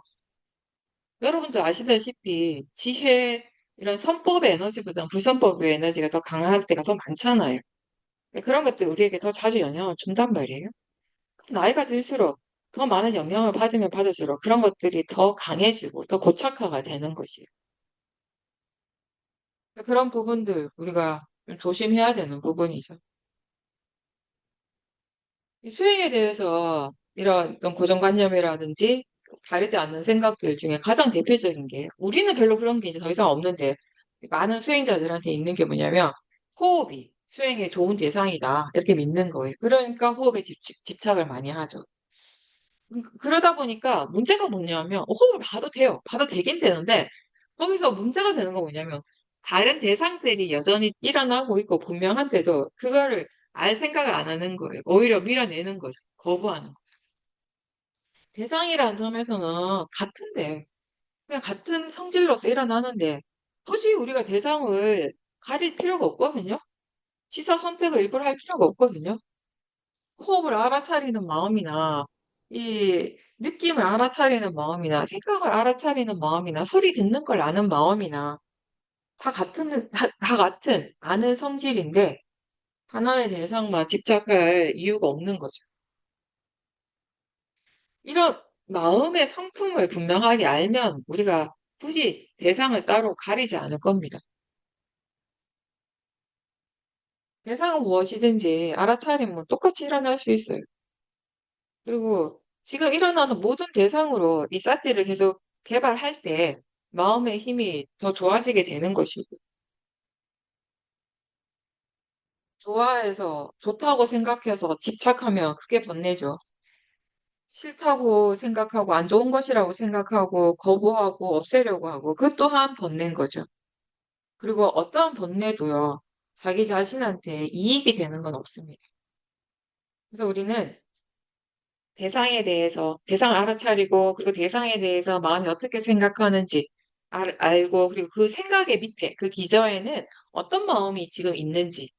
여러분도 아시다시피 지혜 이런 선법의 에너지보다 불선법의 에너지가 더 강할 때가 더 많잖아요. 그런 것들이 우리에게 더 자주 영향을 준단 말이에요. 나이가 들수록 더 많은 영향을 받으면 받을수록 그런 것들이 더 강해지고 더 고착화가 되는 것이에요. 그런 부분들 우리가 좀 조심해야 되는 부분이죠. 이 수행에 대해서 이런 어떤 고정관념이라든지 다르지 않는 생각들 중에 가장 대표적인 게 우리는 별로 그런 게 이제 더 이상 없는데 많은 수행자들한테 있는 게 뭐냐면 호흡이 수행의 좋은 대상이다 이렇게 믿는 거예요. 그러니까 호흡에 집착을 많이 하죠. 그러다 보니까 문제가 뭐냐면 호흡을 봐도 돼요. 봐도 되긴 되는데 거기서 문제가 되는 건 뭐냐면 다른 대상들이 여전히 일어나고 있고 분명한데도 그거를 알 생각을 안 하는 거예요. 오히려 밀어내는 거죠. 거부하는 거죠. 대상이라는 점에서는 같은데 그냥 같은 성질로서 일어나는데 굳이 우리가 대상을 가릴 필요가 없거든요. 취사 선택을 일부러 할 필요가 없거든요. 호흡을 알아차리는 마음이나 이 느낌을 알아차리는 마음이나 생각을 알아차리는 마음이나 소리 듣는 걸 아는 마음이나 다 같은 아는 성질인데 하나의 대상만 집착할 이유가 없는 거죠. 이런 마음의 성품을 분명하게 알면 우리가 굳이 대상을 따로 가리지 않을 겁니다. 대상은 무엇이든지 알아차리면 똑같이 일어날 수 있어요. 그리고 지금 일어나는 모든 대상으로 이 사티를 계속 개발할 때 마음의 힘이 더 좋아지게 되는 것이고, 좋아해서, 좋다고 생각해서 집착하면 그게 번뇌죠. 싫다고 생각하고, 안 좋은 것이라고 생각하고, 거부하고, 없애려고 하고, 그 또한 번뇌인 거죠. 그리고 어떠한 번뇌도요, 자기 자신한테 이익이 되는 건 없습니다. 그래서 우리는 대상을 알아차리고, 그리고 대상에 대해서 마음이 어떻게 생각하는지 알고, 그리고 그 생각의 밑에, 그 기저에는 어떤 마음이 지금 있는지,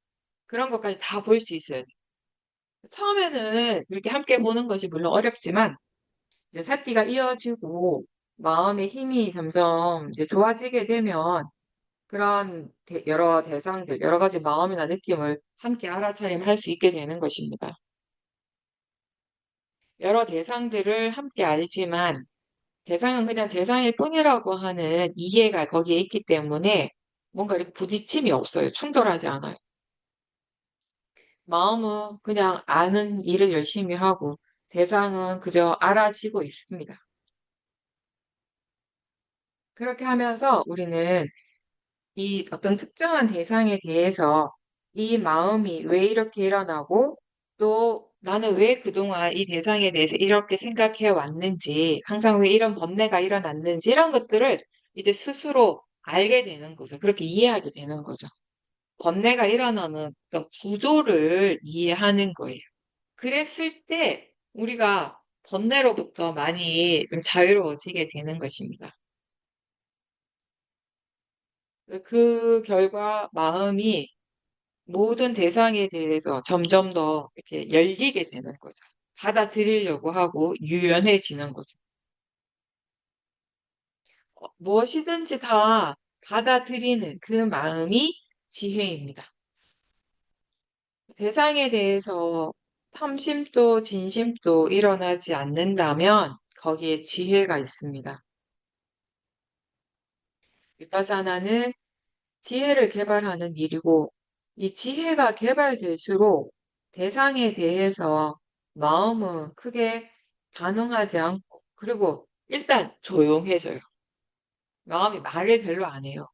그런 것까지 다 볼 수 있어요. 처음에는 그렇게 함께 보는 것이 물론 어렵지만, 이제 사티가 이어지고, 마음의 힘이 점점 이제 좋아지게 되면, 그런 여러 대상들, 여러 가지 마음이나 느낌을 함께 알아차림할 수 있게 되는 것입니다. 여러 대상들을 함께 알지만, 대상은 그냥 대상일 뿐이라고 하는 이해가 거기에 있기 때문에 뭔가 이렇게 부딪힘이 없어요. 충돌하지 않아요. 마음은 그냥 아는 일을 열심히 하고 대상은 그저 알아지고 있습니다. 그렇게 하면서 우리는 이 어떤 특정한 대상에 대해서 이 마음이 왜 이렇게 일어나고 또 나는 왜 그동안 이 대상에 대해서 이렇게 생각해 왔는지, 항상 왜 이런 번뇌가 일어났는지 이런 것들을 이제 스스로 알게 되는 거죠. 그렇게 이해하게 되는 거죠. 번뇌가 일어나는 그 구조를 이해하는 거예요. 그랬을 때 우리가 번뇌로부터 많이 좀 자유로워지게 되는 것입니다. 그 결과 마음이 모든 대상에 대해서 점점 더 이렇게 열리게 되는 거죠. 받아들이려고 하고 유연해지는 거죠. 무엇이든지 다 받아들이는 그 마음이 지혜입니다. 대상에 대해서 탐심도 진심도 일어나지 않는다면 거기에 지혜가 있습니다. 위파사나는 지혜를 개발하는 일이고 이 지혜가 개발될수록 대상에 대해서 마음은 크게 반응하지 않고 그리고 일단 조용해져요. 마음이 말을 별로 안 해요.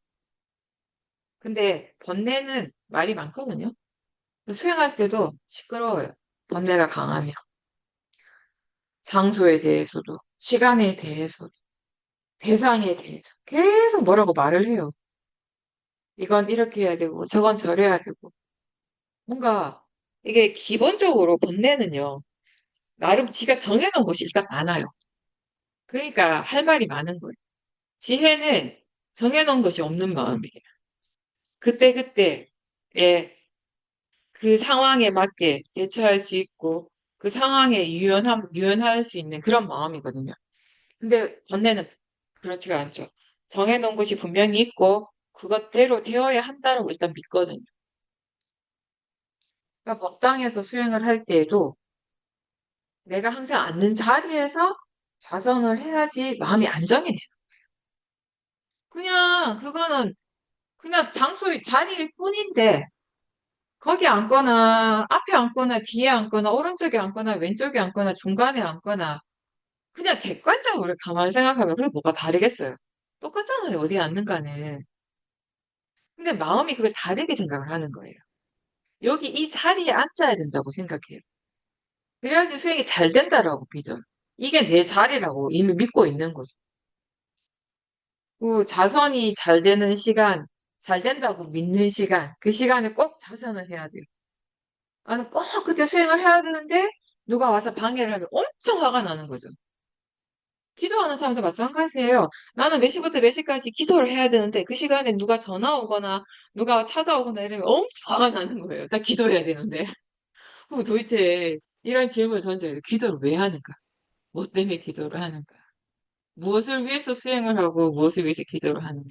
근데 번뇌는 말이 많거든요. 수행할 때도 시끄러워요. 번뇌가 강하면. 장소에 대해서도, 시간에 대해서도, 대상에 대해서 계속 뭐라고 말을 해요. 이건 이렇게 해야 되고, 저건 저래야 되고. 뭔가 이게 기본적으로 번뇌는요. 나름 지가 정해놓은 것이 일단 많아요. 그러니까 할 말이 많은 거예요. 지혜는 정해놓은 것이 없는 마음이에요. 그때그때의 그 상황에 맞게 대처할 수 있고 그 상황에 유연할 수 있는 그런 마음이거든요. 근데 번뇌는 그렇지가 않죠. 정해놓은 것이 분명히 있고 그것대로 되어야 한다고 일단 믿거든요. 그러니까 법당에서 수행을 할 때에도 내가 항상 앉는 자리에서 좌선을 해야지 마음이 안정이 돼요. 그냥 그거는 그냥 자리일 뿐인데 거기 앉거나 앞에 앉거나 뒤에 앉거나 오른쪽에 앉거나 왼쪽에 앉거나 중간에 앉거나 그냥 객관적으로 가만히 생각하면 그게 뭐가 다르겠어요. 똑같잖아요. 어디 앉는가는. 근데 마음이 그걸 다르게 생각을 하는 거예요. 여기 이 자리에 앉아야 된다고 생각해요. 그래야지 수행이 잘 된다라고 믿어요. 이게 내 자리라고 이미 믿고 있는 거죠. 그 자선이 잘 되는 시간, 잘 된다고 믿는 시간, 그 시간에 꼭 자선을 해야 돼요. 나는 꼭 그때 수행을 해야 되는데 누가 와서 방해를 하면 엄청 화가 나는 거죠. 기도하는 사람도 마찬가지예요. 나는 몇 시부터 몇 시까지 기도를 해야 되는데 그 시간에 누가 전화 오거나 누가 찾아오거나 이러면 엄청 화가 나는 거예요. 나 기도해야 되는데. 그럼 도대체 이런 질문을 던져요. 기도를 왜 하는가? 뭐 때문에 기도를 하는가? 무엇을 위해서 수행을 하고 무엇을 위해서 기도를 하는가?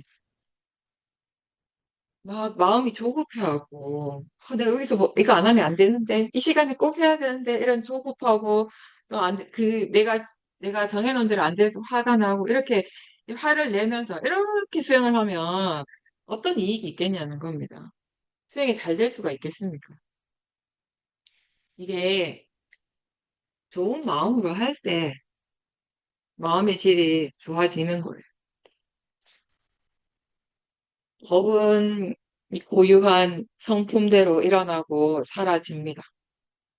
막 마음이 조급해하고 내가 여기서 뭐 이거 안 하면 안 되는데 이 시간에 꼭 해야 되는데 이런 조급하고 또 안, 그 내가 정해놓은 대로 안 돼서 화가 나고 이렇게 화를 내면서 이렇게 수행을 하면 어떤 이익이 있겠냐는 겁니다. 수행이 잘 될 수가 있겠습니까? 이게 좋은 마음으로 할 때 마음의 질이 좋아지는 거예요. 법은 이 고유한 성품대로 일어나고 사라집니다.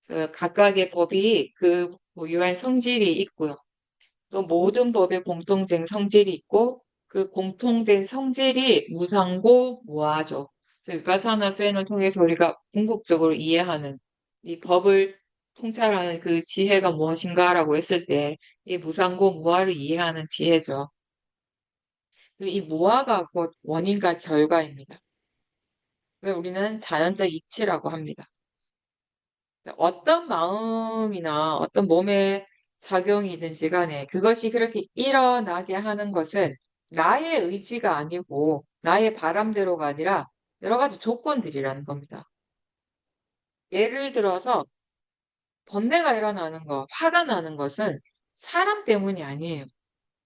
그 각각의 법이 그 고유한 성질이 있고요. 또 모든 법의 공통된 성질이 있고 그 공통된 성질이 무상고 무아죠. 그래서 위파사나 수행을 통해서 우리가 궁극적으로 이해하는 이 법을 통찰하는 그 지혜가 무엇인가라고 했을 때 이 무상고 무아를 이해하는 지혜죠. 이 무아가 곧 원인과 결과입니다. 그래서 우리는 자연적 이치라고 합니다. 어떤 마음이나 어떤 몸의 작용이든지 간에 그것이 그렇게 일어나게 하는 것은 나의 의지가 아니고 나의 바람대로가 아니라 여러 가지 조건들이라는 겁니다. 예를 들어서 번뇌가 일어나는 것, 화가 나는 것은 사람 때문이 아니에요.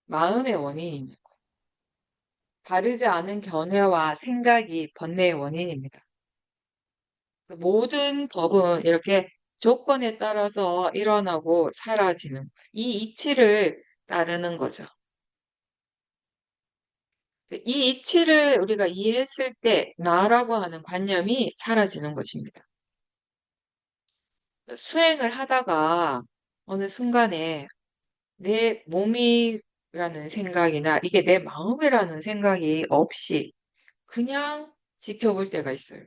마음의 원인입니다. 바르지 않은 견해와 생각이 번뇌의 원인입니다. 모든 법은 이렇게 조건에 따라서 일어나고 사라지는 이 이치를 따르는 거죠. 이 이치를 우리가 이해했을 때 나라고 하는 관념이 사라지는 것입니다. 수행을 하다가 어느 순간에 내 몸이라는 생각이나 이게 내 마음이라는 생각이 없이 그냥 지켜볼 때가 있어요.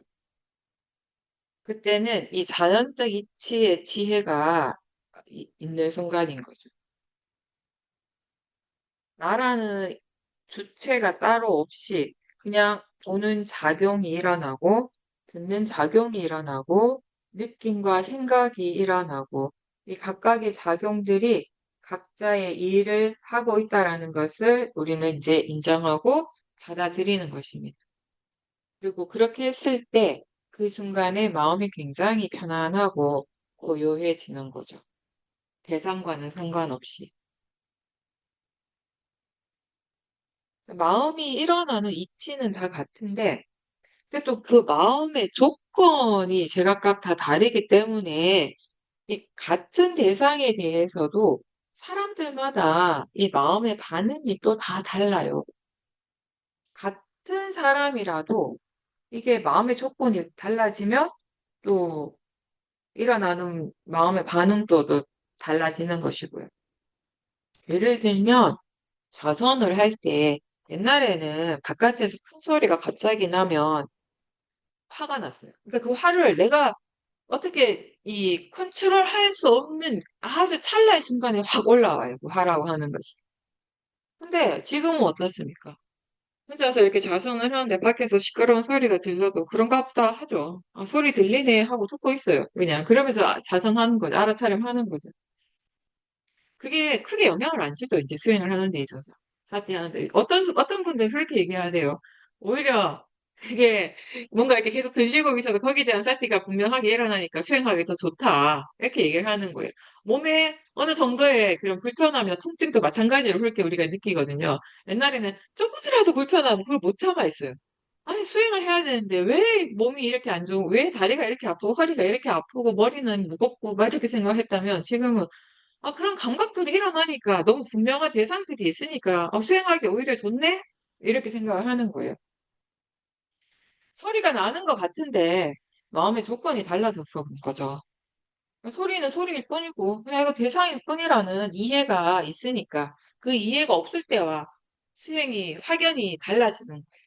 그때는 이 자연적 이치의 지혜가 있는 순간인 거죠. 나라는 주체가 따로 없이 그냥 보는 작용이 일어나고, 듣는 작용이 일어나고, 느낌과 생각이 일어나고, 이 각각의 작용들이 각자의 일을 하고 있다라는 것을 우리는 이제 인정하고 받아들이는 것입니다. 그리고 그렇게 했을 때 그 순간에 마음이 굉장히 편안하고 고요해지는 거죠. 대상과는 상관없이. 마음이 일어나는 이치는 다 같은데, 근데 또 그 마음의 조건이 제각각 다 다르기 때문에, 이 같은 대상에 대해서도 사람들마다 이 마음의 반응이 또 다 달라요. 같은 사람이라도 이게 마음의 조건이 달라지면 또 일어나는 마음의 반응도 또 달라지는 것이고요. 예를 들면, 좌선을 할 때, 옛날에는 바깥에서 큰 소리가 갑자기 나면 화가 났어요. 그러니까 그 화를 내가 어떻게 이 컨트롤 할 수 없는 아주 찰나의 순간에 확 올라와요. 그 화라고 하는 것이. 근데 지금은 어떻습니까? 혼자서 이렇게 좌선을 하는데 밖에서 시끄러운 소리가 들려도 그런가 보다 하죠. 아, 소리 들리네 하고 듣고 있어요. 그냥 그러면서 좌선하는 거죠. 알아차림하는 거죠. 그게 크게 영향을 안 주죠. 이제 수행을 하는 데 있어서. 사티하는데. 어떤 분들은 그렇게 얘기하대요. 오히려 그게 뭔가 이렇게 계속 들리고 있어서 거기에 대한 사티가 분명하게 일어나니까 수행하기 더 좋다. 이렇게 얘기를 하는 거예요. 몸에 어느 정도의 그런 불편함이나 통증도 마찬가지로 그렇게 우리가 느끼거든요. 옛날에는 조금이라도 불편하면 그걸 못 참아 했어요. 아니, 수행을 해야 되는데 왜 몸이 이렇게 안 좋고, 왜 다리가 이렇게 아프고, 허리가 이렇게 아프고, 머리는 무겁고, 막 이렇게 생각했다면 지금은 그런 감각들이 일어나니까 너무 분명한 대상들이 있으니까 수행하기 오히려 좋네? 이렇게 생각을 하는 거예요. 소리가 나는 것 같은데 마음의 조건이 달라졌어 그런 거죠. 소리는 소리일 뿐이고 그냥 이거 대상일 뿐이라는 이해가 있으니까 그 이해가 없을 때와 수행이 확연히 달라지는 거예요.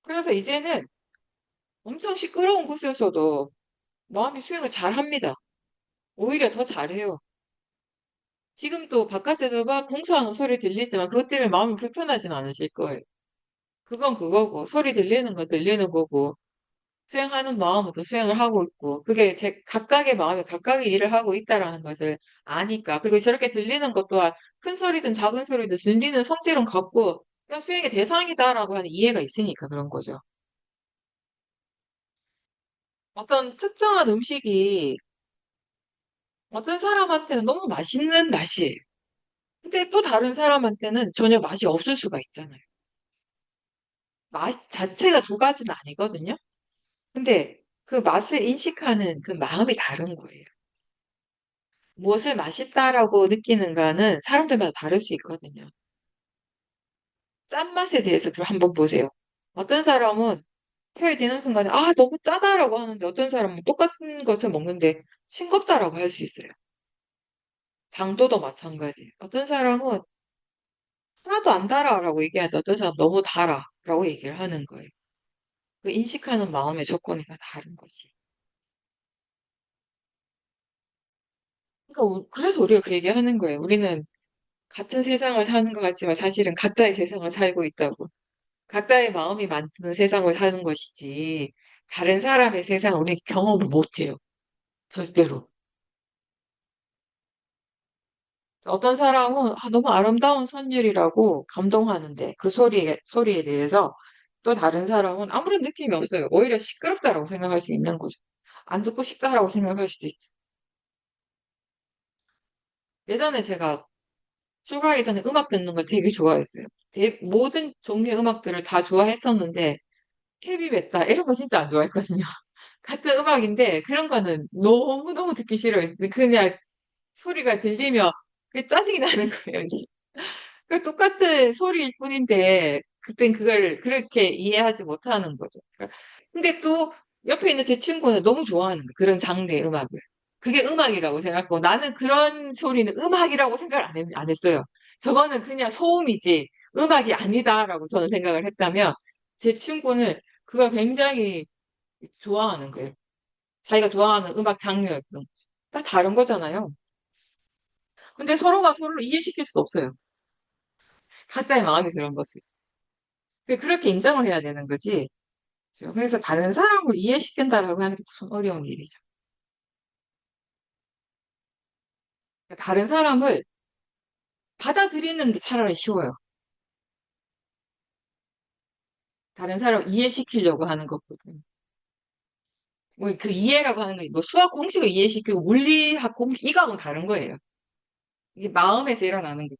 그래서 이제는 엄청 시끄러운 곳에서도 마음이 수행을 잘 합니다. 오히려 더 잘해요. 지금도 바깥에서 막 공사하는 소리 들리지만 그것 때문에 마음이 불편하진 않으실 거예요. 그건 그거고, 소리 들리는 거 들리는 거고, 수행하는 마음으로 수행을 하고 있고, 그게 제 각각의 마음이 각각의 일을 하고 있다라는 것을 아니까, 그리고 저렇게 들리는 것 또한 큰 소리든 작은 소리든 들리는 성질은 같고, 그냥 수행의 대상이다라고 하는 이해가 있으니까 그런 거죠. 어떤 특정한 음식이 어떤 사람한테는 너무 맛있는 맛이에요. 근데 또 다른 사람한테는 전혀 맛이 없을 수가 있잖아요. 맛 자체가 두 가지는 아니거든요. 근데 그 맛을 인식하는 그 마음이 다른 거예요. 무엇을 맛있다라고 느끼는가는 사람들마다 다를 수 있거든요. 짠맛에 대해서 그럼 한번 보세요. 어떤 사람은 혀에 대는 순간에 너무 짜다라고 하는데 어떤 사람은 똑같은 것을 먹는데 싱겁다라고 할 수 있어요. 당도도 마찬가지예요. 어떤 사람은 하나도 안 달아라고 얘기하는데 어떤 사람은 너무 달아라고 얘기를 하는 거예요. 그 인식하는 마음의 조건이 다 다른 거지. 그러니까 그래서 우리가 그 얘기하는 거예요. 우리는 같은 세상을 사는 것 같지만 사실은 각자의 세상을 살고 있다고. 각자의 마음이 만드는 세상을 사는 것이지, 다른 사람의 세상을 우리 경험을 못 해요. 절대로. 어떤 사람은 너무 아름다운 선율이라고 감동하는데, 그 소리에 대해서 또 다른 사람은 아무런 느낌이 없어요. 오히려 시끄럽다라고 생각할 수 있는 거죠. 안 듣고 싶다라고 생각할 수도 있죠. 예전에 제가 출가하기 전에 음악 듣는 걸 되게 좋아했어요. 모든 종류의 음악들을 다 좋아했었는데, 헤비메탈 이런 거 진짜 안 좋아했거든요. 같은 음악인데 그런 거는 너무너무 듣기 싫어요. 그냥 소리가 들리면 그게 짜증이 나는 거예요. 그 똑같은 소리일 뿐인데 그땐 그걸 그렇게 이해하지 못하는 거죠. 근데 또 옆에 있는 제 친구는 너무 좋아하는 거예요. 그런 장르의 음악을. 그게 음악이라고 생각하고 나는 그런 소리는 음악이라고 생각을 안 했어요. 저거는 그냥 소음이지 음악이 아니다라고 저는 생각을 했다면 제 친구는 그걸 굉장히 좋아하는 거예요. 자기가 좋아하는 음악 장르였던. 다 다른 거잖아요. 근데 서로가 서로를 이해시킬 수 없어요. 각자의 마음이 그런 거지. 그렇게 인정을 해야 되는 거지. 그죠? 그래서 다른 사람을 이해시킨다라고 하는 게 참 어려운 일이죠. 다른 사람을 받아들이는 게 차라리 쉬워요. 다른 사람을 이해시키려고 하는 것보다는. 뭐 그 이해라고 하는 게 뭐 수학 공식을 이해시키고 물리학 공식 이거하고는 다른 거예요. 이게 마음에서 일어나는 것들.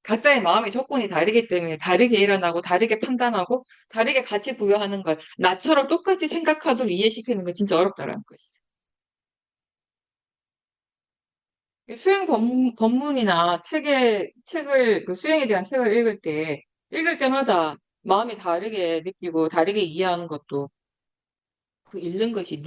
각자의 마음의 조건이 다르기 때문에 다르게 일어나고 다르게 판단하고 다르게 가치 부여하는 걸 나처럼 똑같이 생각하도록 이해시키는 건 진짜 어렵다라는 것이죠. 법문이나 그 수행에 대한 책을 읽을 때마다 마음이 다르게 느끼고 다르게 이해하는 것도 그 읽는 것이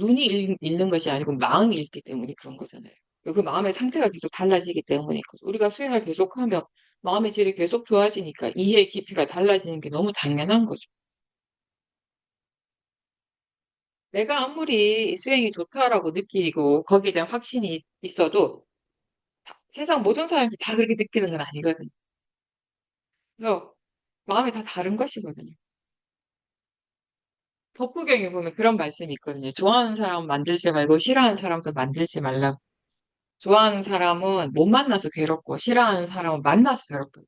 읽는 것이 아니고 마음이 읽기 때문에 그런 거잖아요. 그 마음의 상태가 계속 달라지기 때문에 우리가 수행을 계속하면 마음의 질이 계속 좋아지니까 이해 깊이가 달라지는 게 너무 당연한 거죠. 내가 아무리 수행이 좋다라고 느끼고 거기에 대한 확신이 있어도 세상 모든 사람들이 다 그렇게 느끼는 건 아니거든요. 그래서 마음이 다 다른 것이거든요. 법구경에 보면 그런 말씀이 있거든요. 좋아하는 사람 만들지 말고 싫어하는 사람도 만들지 말라. 좋아하는 사람은 못 만나서 괴롭고 싫어하는 사람은 만나서 괴롭다.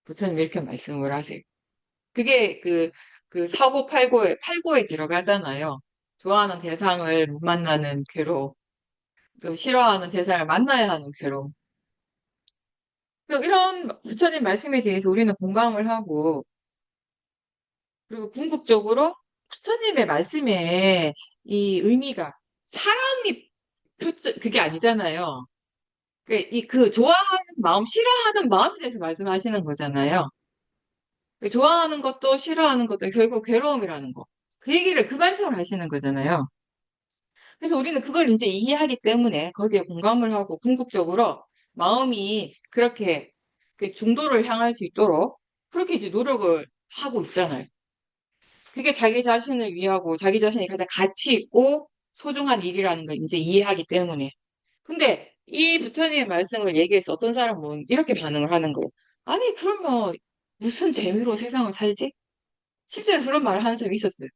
부처님 이렇게 말씀을 하세요. 그게 그 팔고에 들어가잖아요. 좋아하는 대상을 못 만나는 괴로움, 또 싫어하는 대상을 만나야 하는 괴로움. 이런 부처님 말씀에 대해서 우리는 공감을 하고, 그리고 궁극적으로 부처님의 말씀에 이 의미가 사람이 그게 아니잖아요. 그 좋아하는 마음, 싫어하는 마음에 대해서 말씀하시는 거잖아요. 좋아하는 것도 싫어하는 것도 결국 괴로움이라는 거. 그 말씀을 하시는 거잖아요. 그래서 우리는 그걸 이제 이해하기 때문에 거기에 공감을 하고 궁극적으로 마음이 그렇게 그 중도를 향할 수 있도록 그렇게 이제 노력을 하고 있잖아요. 그게 자기 자신을 위하고 자기 자신이 가장 가치 있고 소중한 일이라는 걸 이제 이해하기 때문에. 근데 이 부처님의 말씀을 얘기해서 어떤 사람은 이렇게 반응을 하는 거예요. 아니, 그러면 무슨 재미로 세상을 살지? 실제로 그런 말을 하는 사람이 있었어요.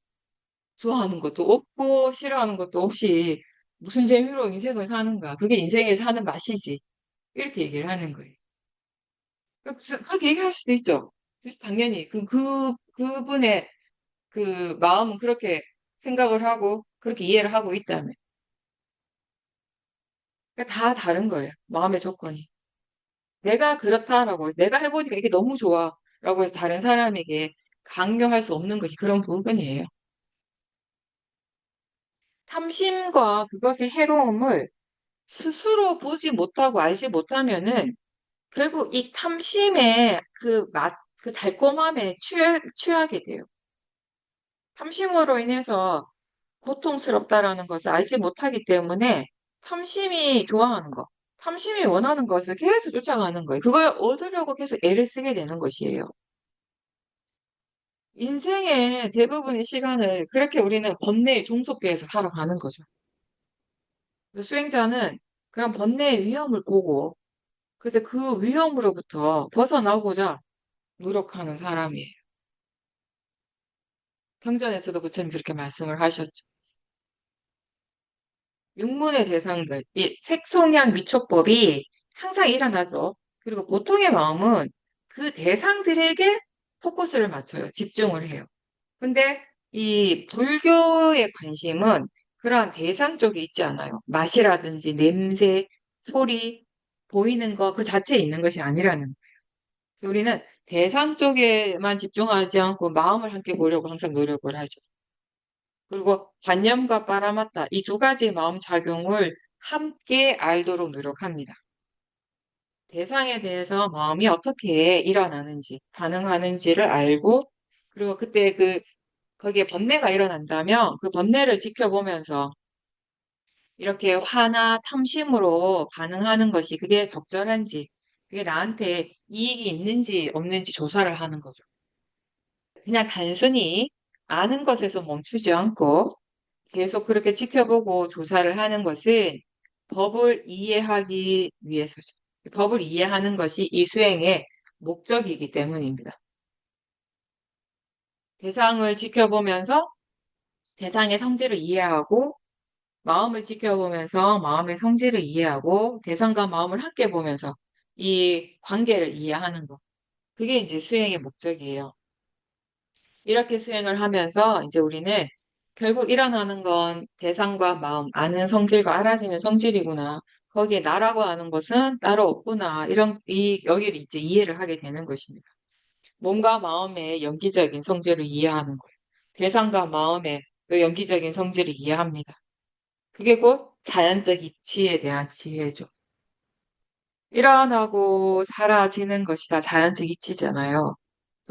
좋아하는 것도 없고 싫어하는 것도 없이 무슨 재미로 인생을 사는가? 그게 인생에 사는 맛이지. 이렇게 얘기를 하는 거예요. 그렇게 얘기할 수도 있죠. 당연히 그분의 그 마음은 그렇게 생각을 하고 그렇게 이해를 하고 있다면 그러니까 다 다른 거예요. 마음의 조건이. 내가 그렇다라고 내가 해보니까 이게 너무 좋아라고 해서 다른 사람에게 강요할 수 없는 것이 그런 부분이에요. 탐심과 그것의 해로움을 스스로 보지 못하고 알지 못하면은 결국 이 탐심의 그 맛, 그 달콤함에 취하게 돼요. 탐심으로 인해서 고통스럽다라는 것을 알지 못하기 때문에 탐심이 좋아하는 것, 탐심이 원하는 것을 계속 쫓아가는 거예요. 그걸 얻으려고 계속 애를 쓰게 되는 것이에요. 인생의 대부분의 시간을 그렇게 우리는 번뇌에 종속돼서 살아가는 거죠. 그래서 수행자는 그런 번뇌의 위험을 보고 그래서 그 위험으로부터 벗어나고자 노력하는 사람이에요. 경전에서도 부처님 그렇게 말씀을 하셨죠. 육문의 대상들, 이 색성향 미촉법이 항상 일어나죠. 그리고 보통의 마음은 그 대상들에게 포커스를 맞춰요. 집중을 해요. 근데 이 불교의 관심은 그러한 대상 쪽에 있지 않아요. 맛이라든지 냄새, 소리, 보이는 거 그 자체에 있는 것이 아니라는 거예요. 그래서 우리는 대상 쪽에만 집중하지 않고 마음을 함께 보려고 항상 노력을 하죠. 그리고 관념과 빠라마타 이 두 가지 마음 작용을 함께 알도록 노력합니다. 대상에 대해서 마음이 어떻게 일어나는지, 반응하는지를 알고, 그리고 그때 거기에 번뇌가 일어난다면 그 번뇌를 지켜보면서 이렇게 화나 탐심으로 반응하는 것이 그게 적절한지, 그게 나한테 이익이 있는지 없는지 조사를 하는 거죠. 그냥 단순히 아는 것에서 멈추지 않고 계속 그렇게 지켜보고 조사를 하는 것은 법을 이해하기 위해서죠. 법을 이해하는 것이 이 수행의 목적이기 때문입니다. 대상을 지켜보면서 대상의 성질을 이해하고 마음을 지켜보면서 마음의 성질을 이해하고 대상과 마음을 함께 보면서 이 관계를 이해하는 것. 그게 이제 수행의 목적이에요. 이렇게 수행을 하면서 이제 우리는 결국 일어나는 건 대상과 마음, 아는 성질과 알아지는 성질이구나. 거기에 나라고 하는 것은 따로 없구나. 여기를 이제 이해를 하게 되는 것입니다. 몸과 마음의 연기적인 성질을 이해하는 거예요. 대상과 마음의 그 연기적인 성질을 이해합니다. 그게 곧 자연적 이치에 대한 지혜죠. 일어나고 사라지는 것이 다 자연적 이치잖아요.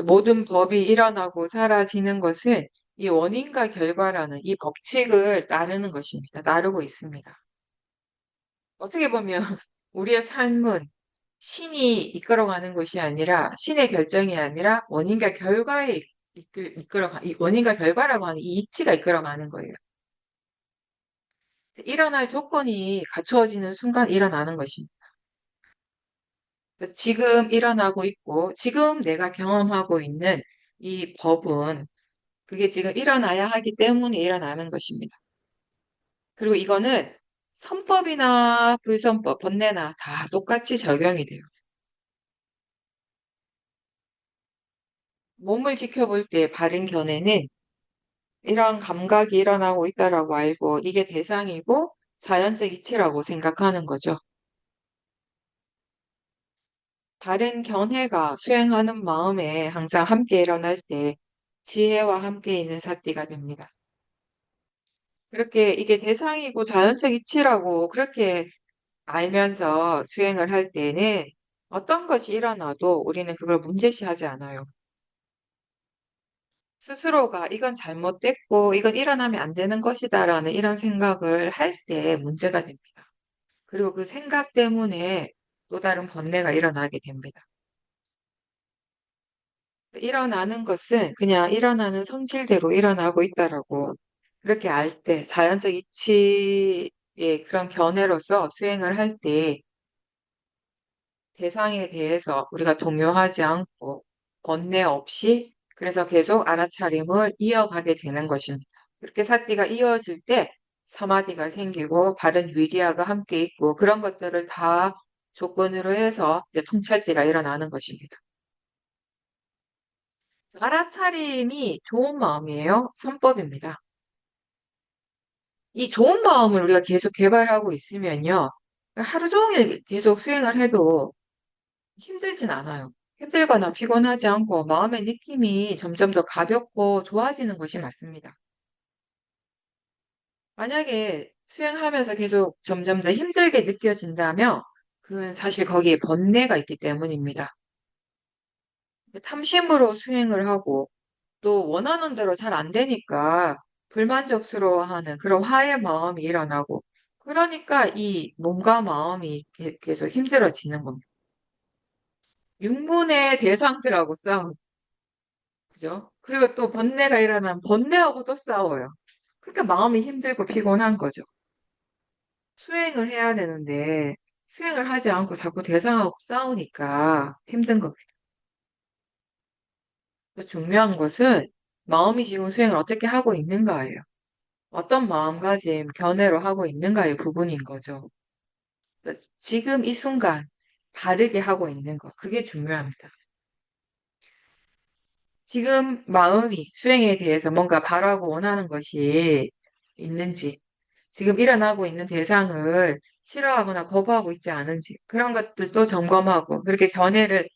모든 법이 일어나고 사라지는 것은 이 원인과 결과라는 이 법칙을 따르는 것입니다. 따르고 있습니다. 어떻게 보면 우리의 삶은 신이 이끌어가는 것이 아니라 신의 결정이 아니라 원인과 결과에 이 원인과 결과라고 하는 이 이치가 이끌어가는 거예요. 일어날 조건이 갖추어지는 순간 일어나는 것입니다. 지금 일어나고 있고 지금 내가 경험하고 있는 이 법은 그게 지금 일어나야 하기 때문에 일어나는 것입니다. 그리고 이거는 선법이나 불선법, 번뇌나 다 똑같이 적용이 돼요. 몸을 지켜볼 때 바른 견해는 이런 감각이 일어나고 있다라고 알고 이게 대상이고 자연적 이치라고 생각하는 거죠. 바른 견해가 수행하는 마음에 항상 함께 일어날 때 지혜와 함께 있는 사띠가 됩니다. 그렇게 이게 대상이고 자연적 이치라고 그렇게 알면서 수행을 할 때는 어떤 것이 일어나도 우리는 그걸 문제시하지 않아요. 스스로가 이건 잘못됐고 이건 일어나면 안 되는 것이다라는 이런 생각을 할 때 문제가 됩니다. 그리고 그 생각 때문에 또 다른 번뇌가 일어나게 됩니다. 일어나는 것은 그냥 일어나는 성질대로 일어나고 있다라고 그렇게 알 때 자연적 이치의 그런 견해로서 수행을 할 때 대상에 대해서 우리가 동요하지 않고 번뇌 없이 그래서 계속 알아차림을 이어가게 되는 것입니다. 그렇게 사띠가 이어질 때 사마디가 생기고 바른 위리아가 함께 있고 그런 것들을 다 조건으로 해서 이제 통찰지가 일어나는 것입니다. 알아차림이 좋은 마음이에요. 선법입니다. 이 좋은 마음을 우리가 계속 개발하고 있으면요. 하루 종일 계속 수행을 해도 힘들진 않아요. 힘들거나 피곤하지 않고 마음의 느낌이 점점 더 가볍고 좋아지는 것이 맞습니다. 만약에 수행하면서 계속 점점 더 힘들게 느껴진다면 그건 사실 거기에 번뇌가 있기 때문입니다. 탐심으로 수행을 하고 또 원하는 대로 잘 안 되니까 불만족스러워하는 그런 화의 마음이 일어나고 그러니까 이 몸과 마음이 계속 힘들어지는 겁니다. 육문의 대상들하고 싸우고 그죠? 그리고 또 번뇌가 일어나면 번뇌하고 또 싸워요. 그러니까 마음이 힘들고 피곤한 거죠. 수행을 해야 되는데 수행을 하지 않고 자꾸 대상하고 싸우니까 힘든 겁니다. 중요한 것은 마음이 지금 수행을 어떻게 하고 있는가예요. 어떤 마음가짐, 견해로 하고 있는가의 부분인 거죠. 지금 이 순간 바르게 하고 있는 것, 그게 중요합니다. 지금 마음이 수행에 대해서 뭔가 바라고 원하는 것이 있는지, 지금 일어나고 있는 대상을 싫어하거나 거부하고 있지 않은지, 그런 것들도 점검하고, 그렇게 견해를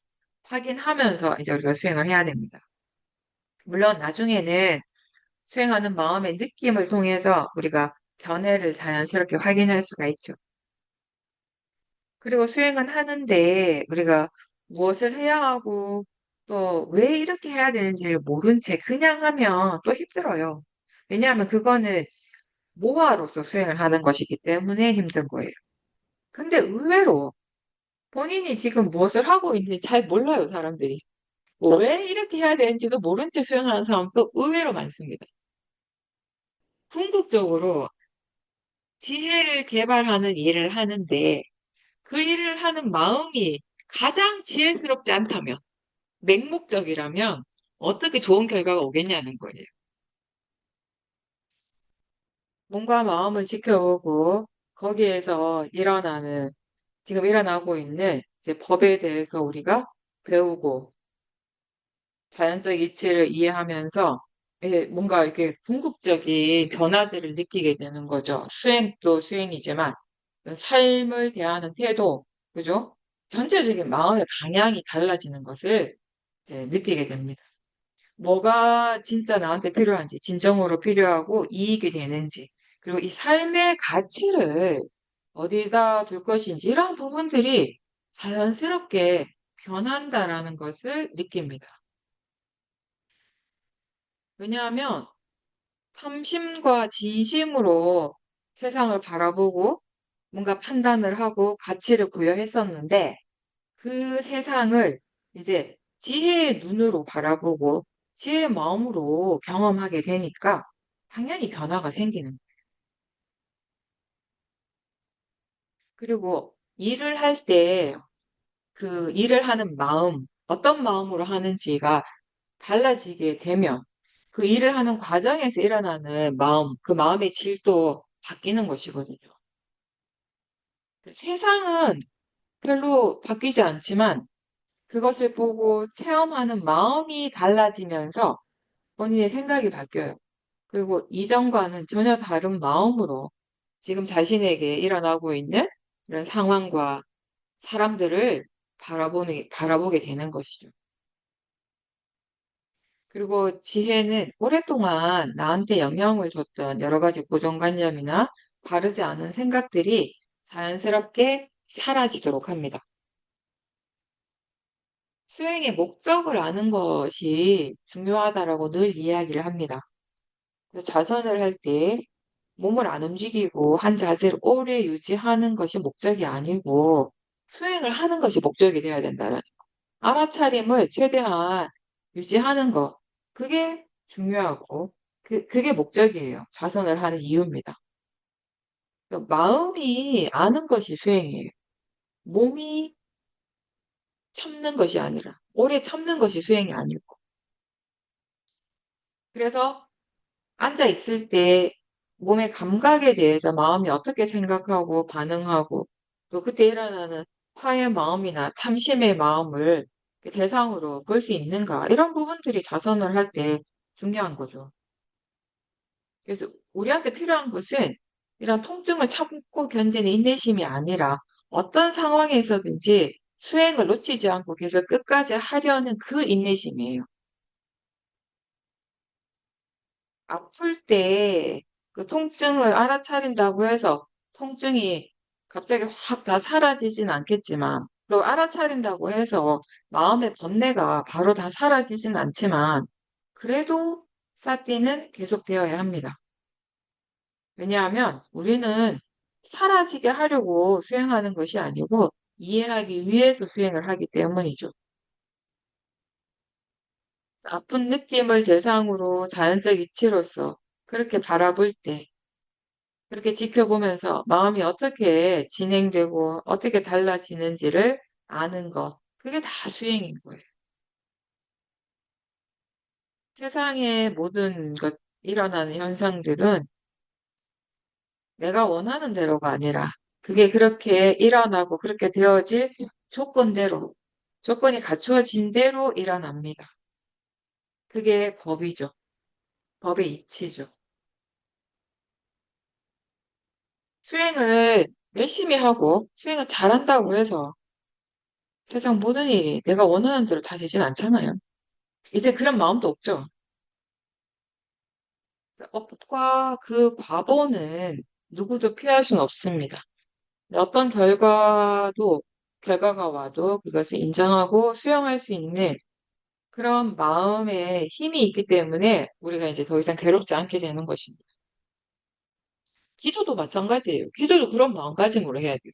확인하면서 이제 우리가 수행을 해야 됩니다. 물론 나중에는 수행하는 마음의 느낌을 통해서 우리가 견해를 자연스럽게 확인할 수가 있죠. 그리고 수행은 하는데 우리가 무엇을 해야 하고 또 왜 이렇게 해야 되는지를 모른 채 그냥 하면 또 힘들어요. 왜냐하면 그거는 모화로서 수행을 하는 것이기 때문에 힘든 거예요. 근데 의외로 본인이 지금 무엇을 하고 있는지 잘 몰라요, 사람들이. 왜 이렇게 해야 되는지도 모른 채 수행하는 사람도 의외로 많습니다. 궁극적으로 지혜를 개발하는 일을 하는데 그 일을 하는 마음이 가장 지혜스럽지 않다면, 맹목적이라면 어떻게 좋은 결과가 오겠냐는 거예요. 몸과 마음을 지켜보고 거기에서 지금 일어나고 있는 이제 법에 대해서 우리가 배우고 자연적 이치를 이해하면서 뭔가 이렇게 궁극적인 변화들을 느끼게 되는 거죠. 수행도 수행이지만 삶을 대하는 태도, 그죠? 전체적인 마음의 방향이 달라지는 것을 이제 느끼게 됩니다. 뭐가 진짜 나한테 필요한지, 진정으로 필요하고 이익이 되는지, 그리고 이 삶의 가치를 어디다 둘 것인지, 이런 부분들이 자연스럽게 변한다라는 것을 느낍니다. 왜냐하면 탐심과 진심으로 세상을 바라보고 뭔가 판단을 하고 가치를 부여했었는데 그 세상을 이제 지혜의 눈으로 바라보고 지혜의 마음으로 경험하게 되니까 당연히 변화가 생기는 거예요. 그리고 일을 할 때 그 일을 하는 마음, 어떤 마음으로 하는지가 달라지게 되면 그 일을 하는 과정에서 일어나는 마음, 그 마음의 질도 바뀌는 것이거든요. 세상은 별로 바뀌지 않지만 그것을 보고 체험하는 마음이 달라지면서 본인의 생각이 바뀌어요. 그리고 이전과는 전혀 다른 마음으로 지금 자신에게 일어나고 있는 이런 상황과 사람들을 바라보게 되는 것이죠. 그리고 지혜는 오랫동안 나한테 영향을 줬던 여러 가지 고정관념이나 바르지 않은 생각들이 자연스럽게 사라지도록 합니다. 수행의 목적을 아는 것이 중요하다라고 늘 이야기를 합니다. 그래서 자선을 할 때 몸을 안 움직이고 한 자세를 오래 유지하는 것이 목적이 아니고 수행을 하는 것이 목적이 되어야 된다는 알아차림을 최대한 유지하는 것. 그게 중요하고 그게 목적이에요. 자선을 하는 이유입니다. 그러니까 마음이 아는 것이 수행이에요. 몸이 참는 것이 아니라 오래 참는 것이 수행이 아니고. 그래서 앉아 있을 때 몸의 감각에 대해서 마음이 어떻게 생각하고 반응하고 또 그때 일어나는 화의 마음이나 탐심의 마음을 대상으로 볼 수 있는가 이런 부분들이 자선을 할 때 중요한 거죠. 그래서 우리한테 필요한 것은 이런 통증을 참고 견디는 인내심이 아니라 어떤 상황에서든지 수행을 놓치지 않고 계속 끝까지 하려는 그 인내심이에요. 아플 때 그 통증을 알아차린다고 해서 통증이 갑자기 확 다 사라지진 않겠지만 또 알아차린다고 해서 마음의 번뇌가 바로 다 사라지진 않지만 그래도 쌓기는 계속되어야 합니다. 왜냐하면 우리는 사라지게 하려고 수행하는 것이 아니고 이해하기 위해서 수행을 하기 때문이죠. 아픈 느낌을 대상으로 자연적 이치로서 그렇게 바라볼 때 그렇게 지켜보면서 마음이 어떻게 진행되고 어떻게 달라지는지를 아는 것. 그게 다 수행인 거예요. 세상의 모든 일어나는 현상들은 내가 원하는 대로가 아니라 그게 그렇게 일어나고 그렇게 되어질 조건대로, 조건이 갖추어진 대로 일어납니다. 그게 법이죠. 법의 이치죠. 수행을 열심히 하고 수행을 잘한다고 해서 세상 모든 일이 내가 원하는 대로 다 되진 않잖아요. 이제 그런 마음도 없죠. 업과 그 과보는 누구도 피할 수는 없습니다. 어떤 결과가 와도 그것을 인정하고 수용할 수 있는 그런 마음에 힘이 있기 때문에 우리가 이제 더 이상 괴롭지 않게 되는 것입니다. 기도도 마찬가지예요. 기도도 그런 마음가짐으로 해야 돼요.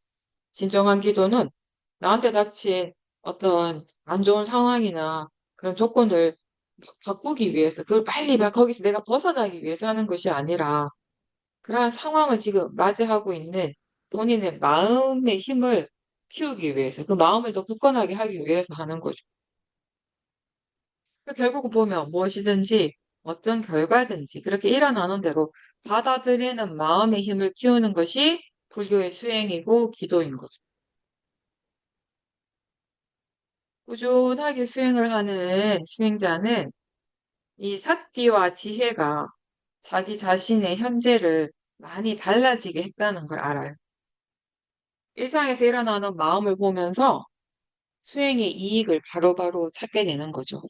진정한 기도는 나한테 닥친 어떤 안 좋은 상황이나 그런 조건을 바꾸기 위해서, 그걸 빨리 거기서 내가 벗어나기 위해서 하는 것이 아니라, 그러한 상황을 지금 맞이하고 있는 본인의 마음의 힘을 키우기 위해서, 그 마음을 더 굳건하게 하기 위해서 하는 거죠. 결국 보면 무엇이든지 어떤 결과든지 그렇게 일어나는 대로 받아들이는 마음의 힘을 키우는 것이 불교의 수행이고 기도인 거죠. 꾸준하게 수행을 하는 수행자는 이 사티와 지혜가 자기 자신의 현재를 많이 달라지게 했다는 걸 알아요. 일상에서 일어나는 마음을 보면서 수행의 이익을 바로바로 찾게 되는 거죠.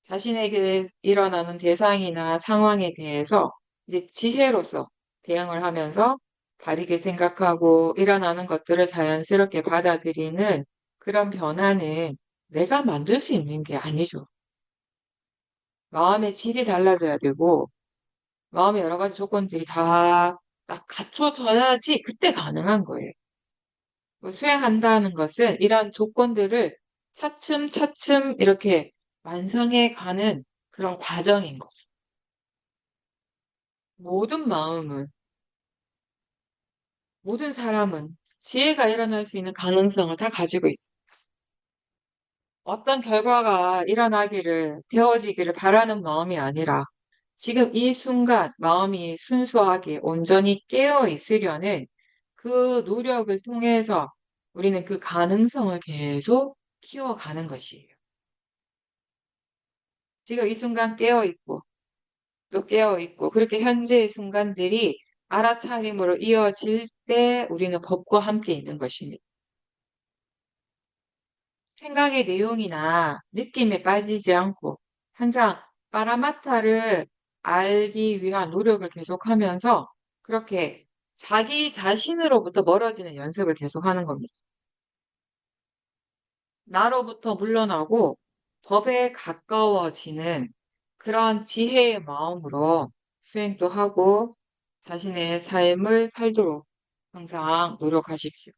자신에게 일어나는 대상이나 상황에 대해서 이제 지혜로서 대응을 하면서 바르게 생각하고 일어나는 것들을 자연스럽게 받아들이는 그런 변화는 내가 만들 수 있는 게 아니죠. 마음의 질이 달라져야 되고, 마음의 여러 가지 조건들이 다 딱 갖춰져야지 그때 가능한 거예요. 수행한다는 것은 이런 조건들을 차츰차츰 이렇게 완성해 가는 그런 과정인 거죠. 모든 마음은, 모든 사람은 지혜가 일어날 수 있는 가능성을 다 가지고 있어요. 어떤 결과가 일어나기를, 되어지기를 바라는 마음이 아니라 지금 이 순간 마음이 순수하게 온전히 깨어 있으려는 그 노력을 통해서 우리는 그 가능성을 계속 키워가는 것이에요. 지금 이 순간 깨어 있고 또 깨어 있고 그렇게 현재의 순간들이 알아차림으로 이어질 때 우리는 법과 함께 있는 것입니다. 생각의 내용이나 느낌에 빠지지 않고 항상 파라마타를 알기 위한 노력을 계속하면서 그렇게 자기 자신으로부터 멀어지는 연습을 계속하는 겁니다. 나로부터 물러나고 법에 가까워지는 그런 지혜의 마음으로 수행도 하고 자신의 삶을 살도록 항상 노력하십시오.